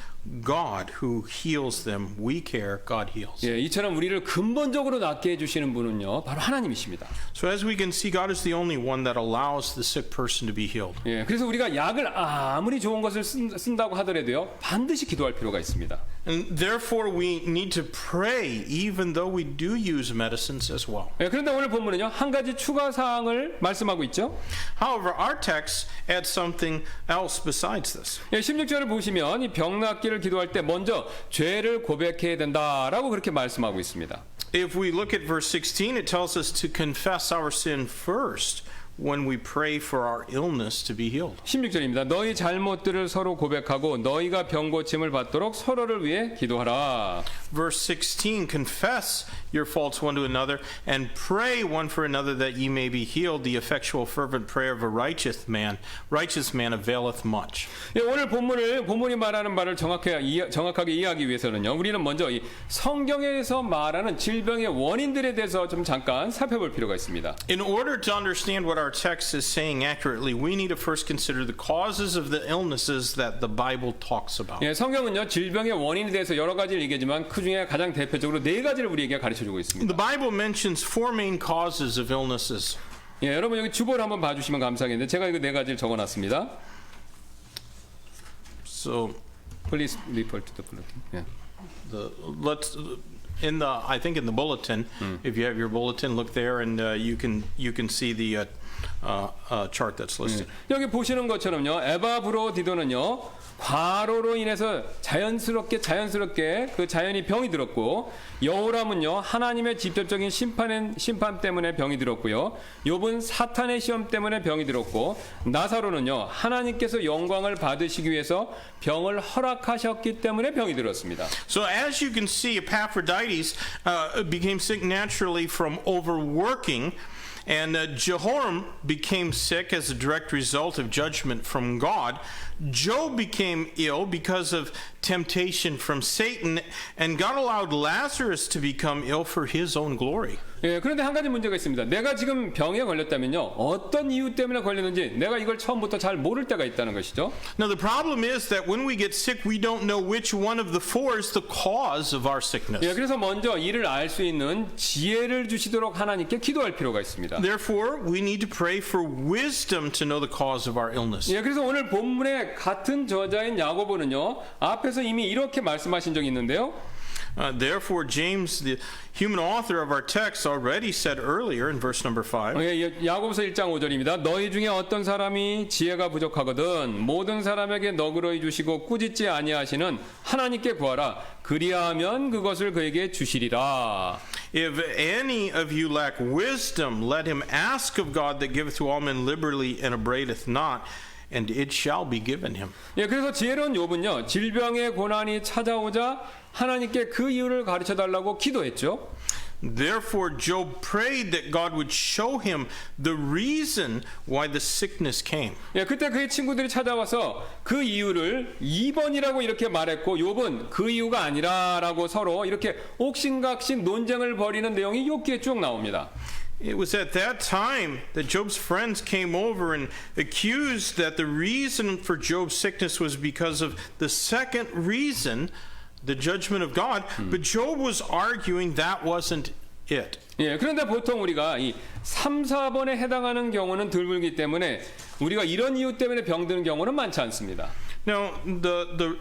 God who heals them. We care, God heals. 예, 이처럼 우리를 근본적으로 낫게 해주시는 분은요, 바로 하나님이십니다. So as we can see, God is the only one that allows the sick person to be healed. 예, 그래서 우리가 약을 아무리 좋은 것을 쓴다고 하더라도요, 반드시 기도할 필요가 있습니다. And therefore we need to pray even though we do use medicines as well. 예, 그런데 오늘 본문은요, 한 가지 추가 사항을 말씀하고 있죠. However, our text adds something else besides this. 예, 16절을 보시면 이 병 낫기를 기도할 때 먼저 죄를 고백해야 된다라고 그렇게 말씀하고 있습니다. If we look at verse 16, it tells us to confess our sin first when we pray for our illness to be healed. 16절입니다. 너희 잘못들을 서로 고백하고 너희가 병 고침을 받도록 서로를 위해 기도하라. Verse 16, confess your faults one to another and pray one for another that ye may be healed. The effectual fervent prayer of a righteous man availeth much. 예, 오늘 본문이 말하는 바를 정확하게 이해하기 위해서는요. 우리는 먼저 이 성경에서 말하는 질병의 원인들에 대해서 좀 잠깐 살펴볼 필요가 있습니다. In order to understand what our text is saying accurately, we need to first consider the causes of the illnesses that the Bible talks about. 예, 성경은요. 질병의 원인에 대해서 여러 가지를 얘기하지만 그 중에 가장 대표적으로 네 가지를 우리에게 가르쳐주고 있습니다. The Bible mentions four main causes of illnesses. 예, 여러분 여기 주보를 한번 봐주시면 감사하겠는데 제가 이거 네 가지를 적어놨습니다. So, Please refer to the bulletin. 예. I think in the bulletin, if you have your bulletin, look there, and you can see the chart that's listed. 여기 보시는 것처럼요. 에바브로디도는요. 과로로 인해서 자연스럽게 그 자연이 병이 들었고, 여호람은요 하나님의 직접적인 심판 때문에 병이 들었고요. 욥은 사탄의 시험 때문에 병이 들었고, 나사로는요 하나님께서 영광을 받으시기 위해서 병을 허락하셨기 때문에 병이 들었습니다. So as you can see, Epaphroditus became sick naturally from overworking. And Jehoram became sick as a direct result of judgment from God. Job became ill because of temptation from Satan. And God allowed Lazarus to become ill for his own glory. 예, 그런데 한 가지 문제가 있습니다. 내가 지금 병에 걸렸다면요. 어떤 이유 때문에 걸렸는지 내가 이걸 처음부터 잘 모를 때가 있다는 것이죠. Now the problem is that when we get sick, we don't know which one of the four is the cause of our sickness. 예, 그래서 먼저 이를 알 수 있는 지혜를 주시도록 하나님께 기도할 필요가 있습니다. Therefore, we need to pray for wisdom to know the cause of our illness. 예, 그래서 오늘 본문의 같은 저자인 야고보는요. 앞에서 이미 이렇게 말씀하신 적이 있는데요. Therefore, James, the human author of our text, already said earlier in verse number 5. 예, 야고보서 1장 5절입니다. 너희 중에 어떤 사람이 지혜가 부족하거든 모든 사람에게 너그러이 주시고 꾸짖지 아니하시는 하나님께 구하라. 그리하면 그것을 그에게 주시리라. If any of you lack wisdom, let him ask of God that giveth to all men liberally and upbraideth not, and it shall be given him. 예, 그래서 지혜로운 욥은요. 질병의 고난이 찾아오자 하나님께 그 이유를 가르쳐 달라고 기도했죠. Therefore, Job prayed that God would show him the reason why the sickness came. 예, 그때 그의 친구들이 찾아와서 그 이유를 2번이라고 이렇게 말했고 욥은 그 이유가 아니라라고 서로 이렇게 옥신각신 논쟁을 벌이는 내용이 욥기에 쭉 나옵니다. It was at that time that Job's friends came over and accused that the reason for Job's sickness was because of the second reason, the judgment of God. But Job was arguing that wasn't it. 예, 그런데 보통 우리가 이 3, 4번에 해당하는 경우는 드물기 때문에 우리가 이런 이유 때문에 병드는 경우는 많지 않습니다. Now,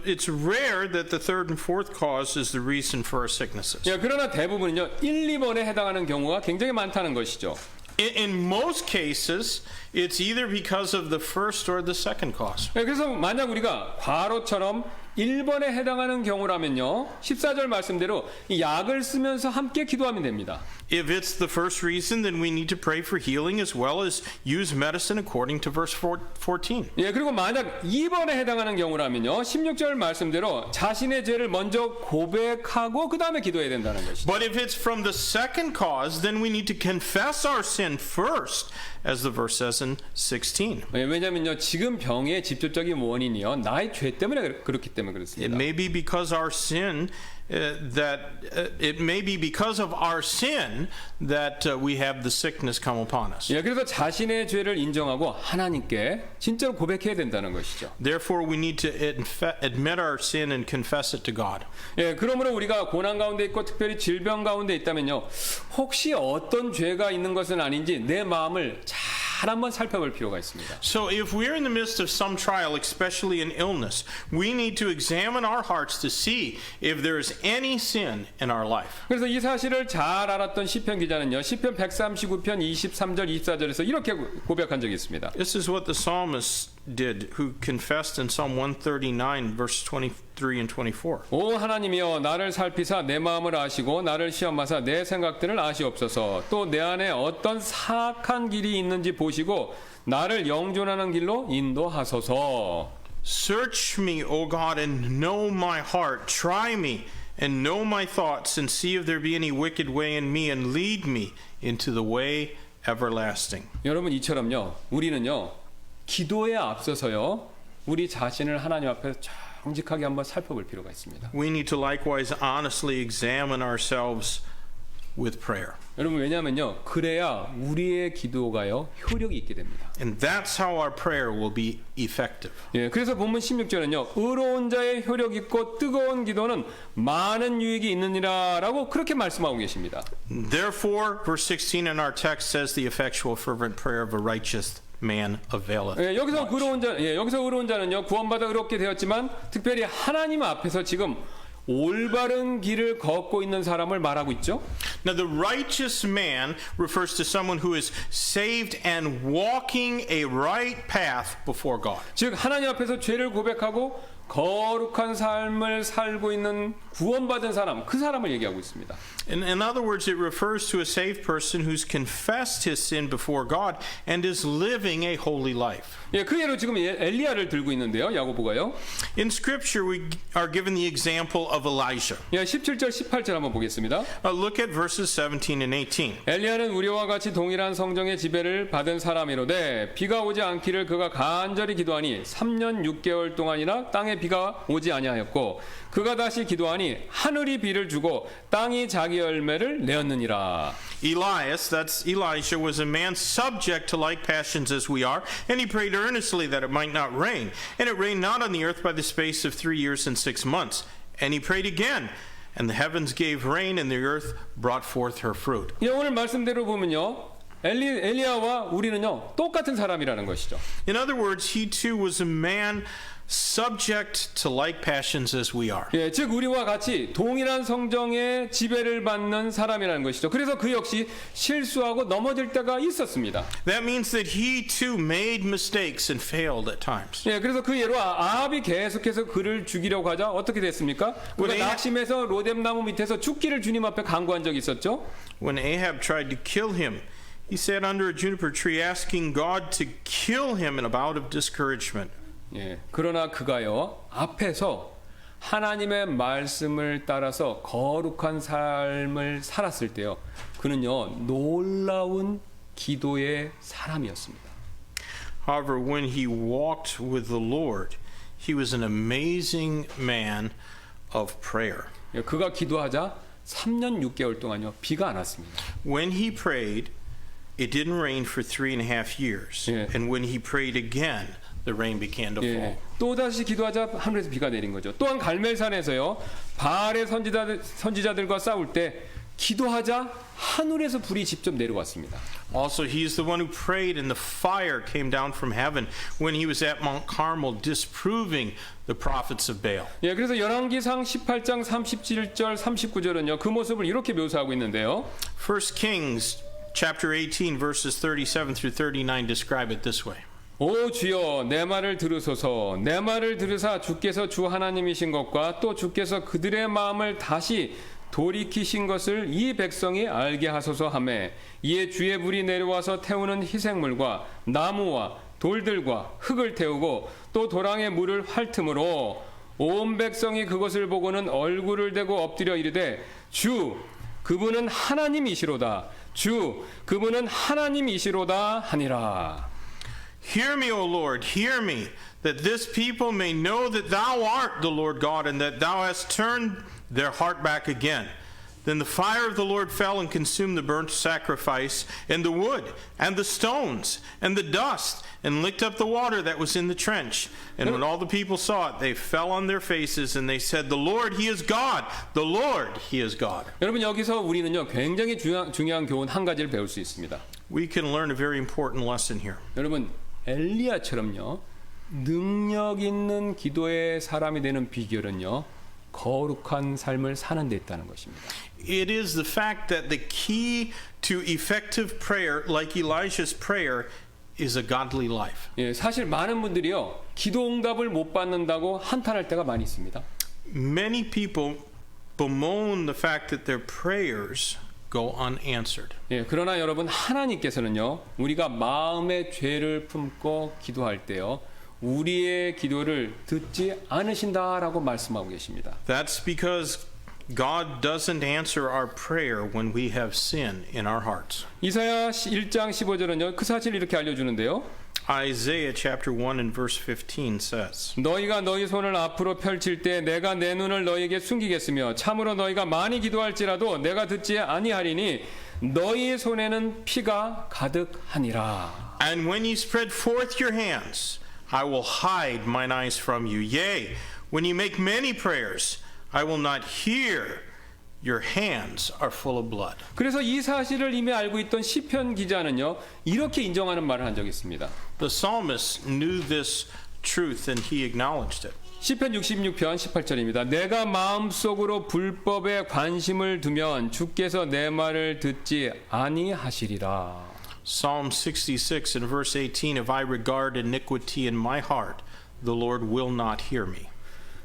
it's rare that the third and fourth cause is the reason for our sicknesses. 예, 그러나 대부분은요 1, 2번에 해당하는 경우가 굉장히 많다는 것이죠. In most cases, it's either because of the first or the second cause. 예, 그래서 만약 우리가 과로처럼 1번에 해당하는 경우라면요 14절 말씀대로 이 약을 쓰면서 함께 기도하면 됩니다. If it's the first reason, then we need to pray for healing as well as use medicine according to verse 14. 예, 그리고 만약 2번에 해당하는 경우라면요 16절 말씀대로 자신의 죄를 먼저 고백하고 그 다음에 기도해야 된다는 것이죠. But if it's from the second cause, then we need to confess our sin first, as the verse says in 16. 예, 왜냐면요 지금 병의 직접적인 원인이요 나의 죄 때문에 그렇기 때문에 It 그렇습니다. may be because our sin it may be because of our sin that we have the sickness come upon us. 예, 그래서 자신의 죄를 인정하고 하나님께 진짜로 고백해야 된다는 것이죠. Therefore, we need to admit our sin and confess it to God. 예, 그러므로 우리가 고난 가운데 있고 특별히 질병 가운데 있다면요, 혹시 어떤 죄가 있는 것은 아닌지 내 마음을 잘 한번 살펴볼 필요가 있습니다. So, if we're in the midst of some trial, especially an illness, we need to examine our hearts to see if there is any sin in our life. 그래서 이 사실을 잘 알았던 시편 기자는요, 시편 139편 23절 24절에서 이렇게 고백한 적이 있습니다. This is what the psalmist did, who confessed in Psalm 139, verse 23 and 24. 오 하나님이여 나를 살피사 내 마음을 아시고 나를 시험하사 내 생각들을 아시옵소서. 또 내 안에 어떤 사악한 길이 있는지 보시고 나를 영존하는 길로 인도하소서. Search me, O God, and know my heart. Try me and know my thoughts, and see if there be any wicked way in me, and lead me into the way everlasting. 여러분 이처럼요, 우리는요 기도에 앞서서요 우리 자신을 하나님 앞에서 정직하게 한번 살펴볼 필요가 있습니다. We need to likewise honestly examine ourselves with prayer. 여러분 왜냐하면요 그래야 우리의 기도가요 효력이 있게 됩니다. And that's how our prayer will be effective. 예, 그래서 본문 16절은요 의로운 자의 효력 있고 뜨거운 기도는 많은 유익이 있느니라라고 그렇게 말씀하고 계십니다. Therefore, verse 16 in our text says the effectual fervent prayer of a righteous man availeth. 예, 여기서 much. 의로운 자는요 구원받아 의롭게 되었지만 특별히 하나님 앞에서 지금 올바른 길을 걷고 있는 사람을 말하고 있죠. Now, the righteous man refers to someone who is saved and walking a right path before God. 즉 하나님 앞에서 죄를 고백하고 거룩한 삶을 살고 있는 구원받은 사람, 그 사람을 얘기하고 있습니다. In other words, it refers to a saved person who's confessed his sin before God and is living a holy life. 예, 그 예로 지금 엘리야를 들고 있는데요. 야고보가요. In Scripture, we are given the example of Elijah. 예, 17절, 18절 한번 보겠습니다. Look at verses 17 and 18. 엘리야는 우리와 같이 동일한 성정의 지배를 받은 사람이로되 비가 오지 않기를 그가 간절히 기도하니 3년 6개월 동안이나 땅에 비가 오지 아니하였고 그가 다시 기도하니 하늘이 비를 주고 땅이 자기 열매를 내었느니라. Elias, that's Elisha, was a man subject to like passions as we are, and he prayed earnestly that it might not rain. And it rained not on the earth by the space of 3 years and 6 months. And he prayed again, and the heavens gave rain, and the earth brought forth her fruit. 예, 오늘 말씀대로 보면요. 엘리야와 우리는요. 똑같은 사람이라는 것이죠. In other words, he too was a man subject to like passions as we are. 예, 즉 우리와 같이 동일한 성정의 지배를 받는 사람이라는 것이죠. 그래서 그 역시 실수하고 넘어질 때가 있었습니다. That means that he too made mistakes and failed at times. 예, 그래서 그 예로 아합이 계속해서 그를 죽이려고 하자 어떻게 됐습니까? 그가 낙심해서 로뎀나무 밑에서 죽기를 주님 앞에 간구한 적이 있었죠. When Ahab tried to kill him, he sat under a juniper tree asking God to kill him in a bout of discouragement. 예, 그러나 그가요 앞에서 하나님의 말씀을 따라서 거룩한 삶을 살았을 때요. 그는요, 놀라운 기도의 사람이었습니다. However, when he walked with the Lord, he was an amazing man of prayer. 그가 기도하자 3년 6개월 동안요, 비가 안 왔습니다. When he prayed, it didn't rain for 3.5 years. 예. And when he prayed again, the rain began to fall. 예, 또다시 기도하자 하늘에서 비가 내린 거죠. 또한 갈멜산에서요, 바알의 선지자들과 싸울 때 기도하자 하늘에서 불이 직접 내려왔습니다. Also, he's the one who prayed and the fire came down from heaven when he was at Mount Carmel disproving the prophets of Baal. 예, 그래서 열왕기상 18장 37절 39절은요, 그 모습을 이렇게 묘사하고 있는데요. 1 Kings chapter 18 verses 37 through 39 describe it this way. 오 주여 내 말을 들으소서. 내 말을 들으사 주께서 주 하나님이신 것과 또 주께서 그들의 마음을 다시 돌이키신 것을 이 백성이 알게 하소서 하매, 이에 주의 불이 내려와서 태우는 희생물과 나무와 돌들과 흙을 태우고 또 도랑의 물을 핥음으로 온 백성이 그것을 보고는 얼굴을 대고 엎드려 이르되, 주 그분은 하나님이시로다. 주 그분은 하나님이시로다 하니라. Hear me, O Lord, hear me, that this people may know that thou art the Lord God, and that thou hast turned their heart back again. Then the fire of the Lord fell and consumed the burnt sacrifice, and the wood, and the stones, and the dust, and licked up the water that was in the trench. And when all the people saw it, they fell on their faces, and they said, The Lord, He is God! The Lord, He is God! 여러분, 여기서 우리는요, 굉장히 중요한 교훈 한 가지를 배울 수 있습니다. We can learn a very important lesson here. 여러분, 엘리야처럼요, 능력 있는 기도의 사람이 되는 비결은요, 거룩한 삶을 사는 데 있다는 것입니다. It is the fact that the key to effective prayer, like Elijah's prayer, is a godly life. 예, 사실 많은 분들이요, 기도 응답을 못 받는다고 한탄할 때가 많이 있습니다. Many people bemoan the fact that their prayers go unanswered. 예, 그러나 여러분, 하나님께서는요, 우리가 마음의 죄를 품고 기도할 때요, 우리의 기도를 듣지 않으신다라고 말씀하고 계십니다. That's because God doesn't answer our prayer when we have sin in our hearts. 이사야 1장 15절은요, 그 사실을 이렇게 알려주는데요. Isaiah chapter 1 and verse 15 says, 너희가 너희 손을 앞으로 펼칠 때 내가 내 눈을 너희에게 숨기겠으며 참으로 너희가 많이 기도할지라도 내가 듣지 아니하리니 너희의 손에는 피가 가득하니라. And when ye spread forth your hands, I will hide mine eyes from you. Yea, when you make many prayers, I will not hear. Your hands are full of blood. 그래서 이 사실을 이미 알고 있던 시편 기자는요, 이렇게 인정하는 말을 한 적이 있습니다. The psalmist knew this truth and he acknowledged it. 시편 66편 18절입니다. 내가 마음속으로 불법에 관심을 두면 주께서 내 말을 듣지 아니하시리라. Psalm 66 and verse 18, If I regard iniquity in my heart, the Lord will not hear me.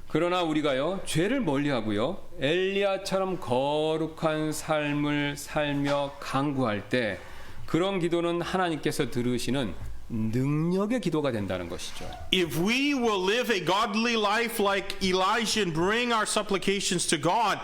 그러나 우리가요, 죄를 멀리하고요, 엘리야처럼 거룩한 삶을 살며 간구할 때 그런 기도는 하나님께서 들으시는 능력의 기도가 된다는 것이죠. If we will live a godly life like Elijah and bring our supplications to God,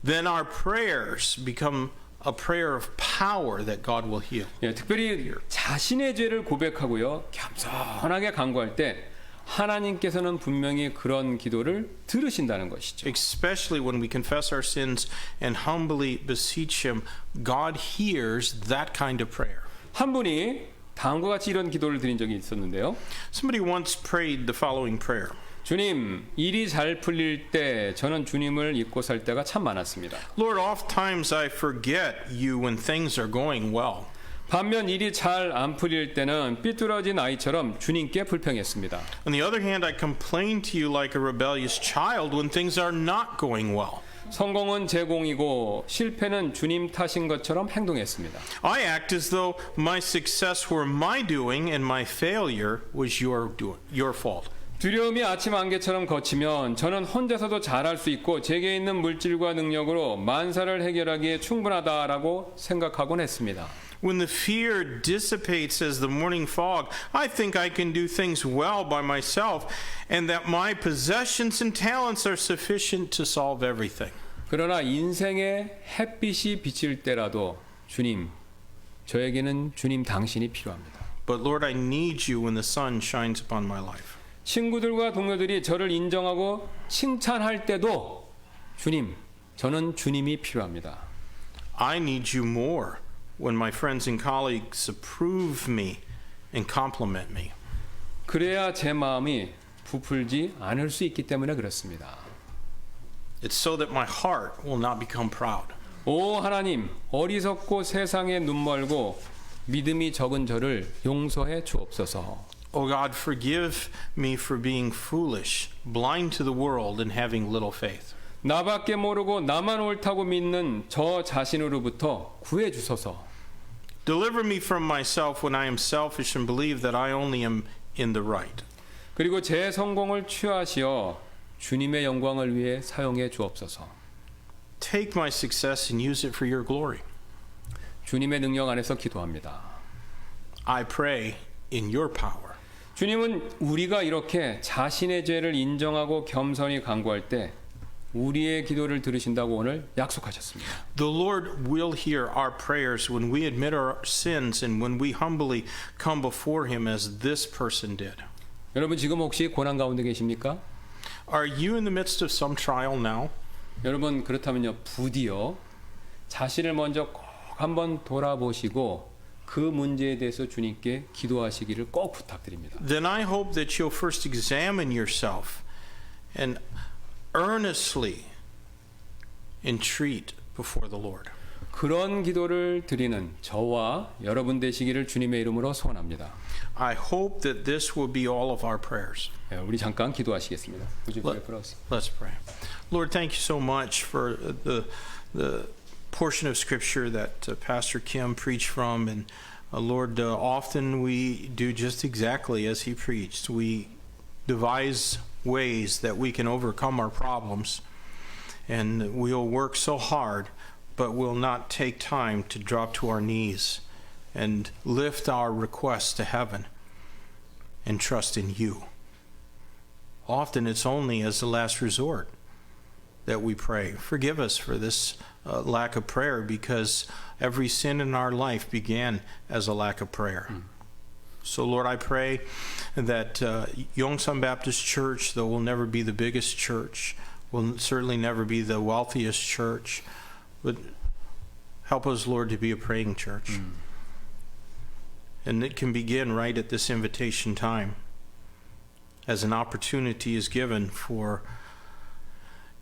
then our prayers become a prayer of power that God will heal. 예, 특별히 자신의 죄를 고백하고요, 겸손하게 간구할 때 하나님께서는 분명히 그런 기도를 들으신다는 것이죠. Especially when we confess our sins and humbly beseech Him, God hears that kind of prayer. 한 분이 다음과 같이 이런 기도를 드린 적이 있었는데요. Somebody once prayed the following prayer. 주님, 일이 잘 풀릴 때 저는 주님을 잊고 살 때가 참 많았습니다. Lord, oftentimes I forget you when things are going well. 반면 일이 잘 안 풀릴 때는 삐뚤어진 아이처럼 주님께 불평했습니다. On the other hand, I complain to you like a rebellious child when things are not going well. 성공은 제 공이고 실패는 주님 탓인 것처럼 행동했습니다. I act as though my success were my doing and my failure was your fault. 두려움이 아침 안개처럼 걷히면 저는 혼자서도 잘할 수 있고 제게 있는 물질과 능력으로 만사를 해결하기에 충분하다라고 생각하곤 했습니다. When the fear dissipates as the morning fog, I think I can do things well by myself and that my possessions and talents are sufficient to solve everything. 그러나 인생의 햇빛이 비칠 때라도 주님, 저에게는 주님 당신이 필요합니다. But Lord, I need you when the sun shines upon my life. 친구들과 동료들이 저를 인정하고 칭찬할 때도 주님, 저는 주님이 필요합니다. I need you more when my friends and colleagues approve me and compliment me. 그래야 제 마음이 부풀지 않을 수 있기 때문에 그렇습니다. It's so that my heart will not become proud. 오 하나님, 어리석고 세상에 눈멀고 믿음이 적은 저를 용서해 주옵소서. Oh God, forgive me for being foolish, blind to the world, and having little faith. 나밖에 모르고 나만 옳다고 믿는 저 자신으로부터 구해 주소서. Deliver me from myself when I am selfish and believe that I only am in the right. 그리고 제 성공을 취하시어 주님의 영광을 위해 사용해 주옵소서. Take my success and use it for your glory. 주님의 능력 안에서 기도합니다. I pray in your power. 주님은 우리가 이렇게 자신의 죄를 인정하고 겸손히 간구할 때 우리의 기도를 들으신다고 오늘 약속하셨습니다. The Lord will hear our prayers when we admit our sins and when we humbly come before Him as this person did. 여러분 지금 혹시 고난 가운데 계십니까? Are you in the midst of some trial now? 여러분 그렇다면요 부디어 자신을 먼저 꼭 한번 돌아보시고 그 문제에 대해서 주님께 기도하시기를 꼭 부탁드립니다. Then I hope that you'll first examine yourself and earnestly entreat before the Lord. 그런 기도를 드리는 저와 여러분 되시기를 주님의 이름으로 소원합니다. I hope that this will be all of our prayers. 우리 잠깐 기도하시겠습니다. Would you pray for us? Let's pray. Lord, thank you so much for the portion of Scripture that Pastor Kim preached from. And Lord, often we do just exactly as he preached. We devise ways that we can overcome our problems. And we'll work so hard, but we'll not take time to drop to our knees and lift our requests to heaven and trust in you. Often it's only as a last resort that we pray. Forgive us for this lack of prayer, because every sin in our life began as a lack of prayer. So Lord, I pray that Yongsan Baptist Church, though will never be the biggest church, will certainly never be the wealthiest church, but help us, Lord, to be a praying church. And it can begin right at this invitation time, as an opportunity is given for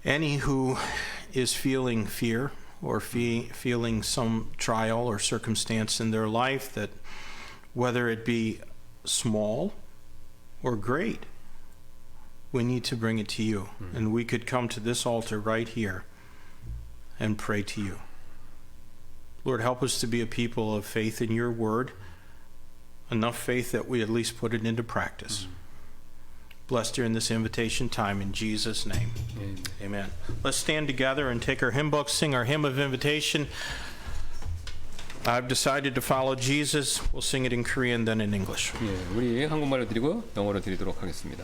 any who is feeling fear or feeling some trial or circumstance in their life, that whether it be small or great, we need to bring it to you. And we could come to this altar right here and pray to you. Lord, help us to be a people of faith in your word, enough faith that we at least put it into practice. Blessed during this invitation time in Jesus' name. Amen. Let's stand together and take our hymn book, sing our hymn of invitation. I've decided to follow Jesus. We'll sing it in Korean, then in English. 우리 한국말로 드리고 영어로 드리도록 하겠습니다.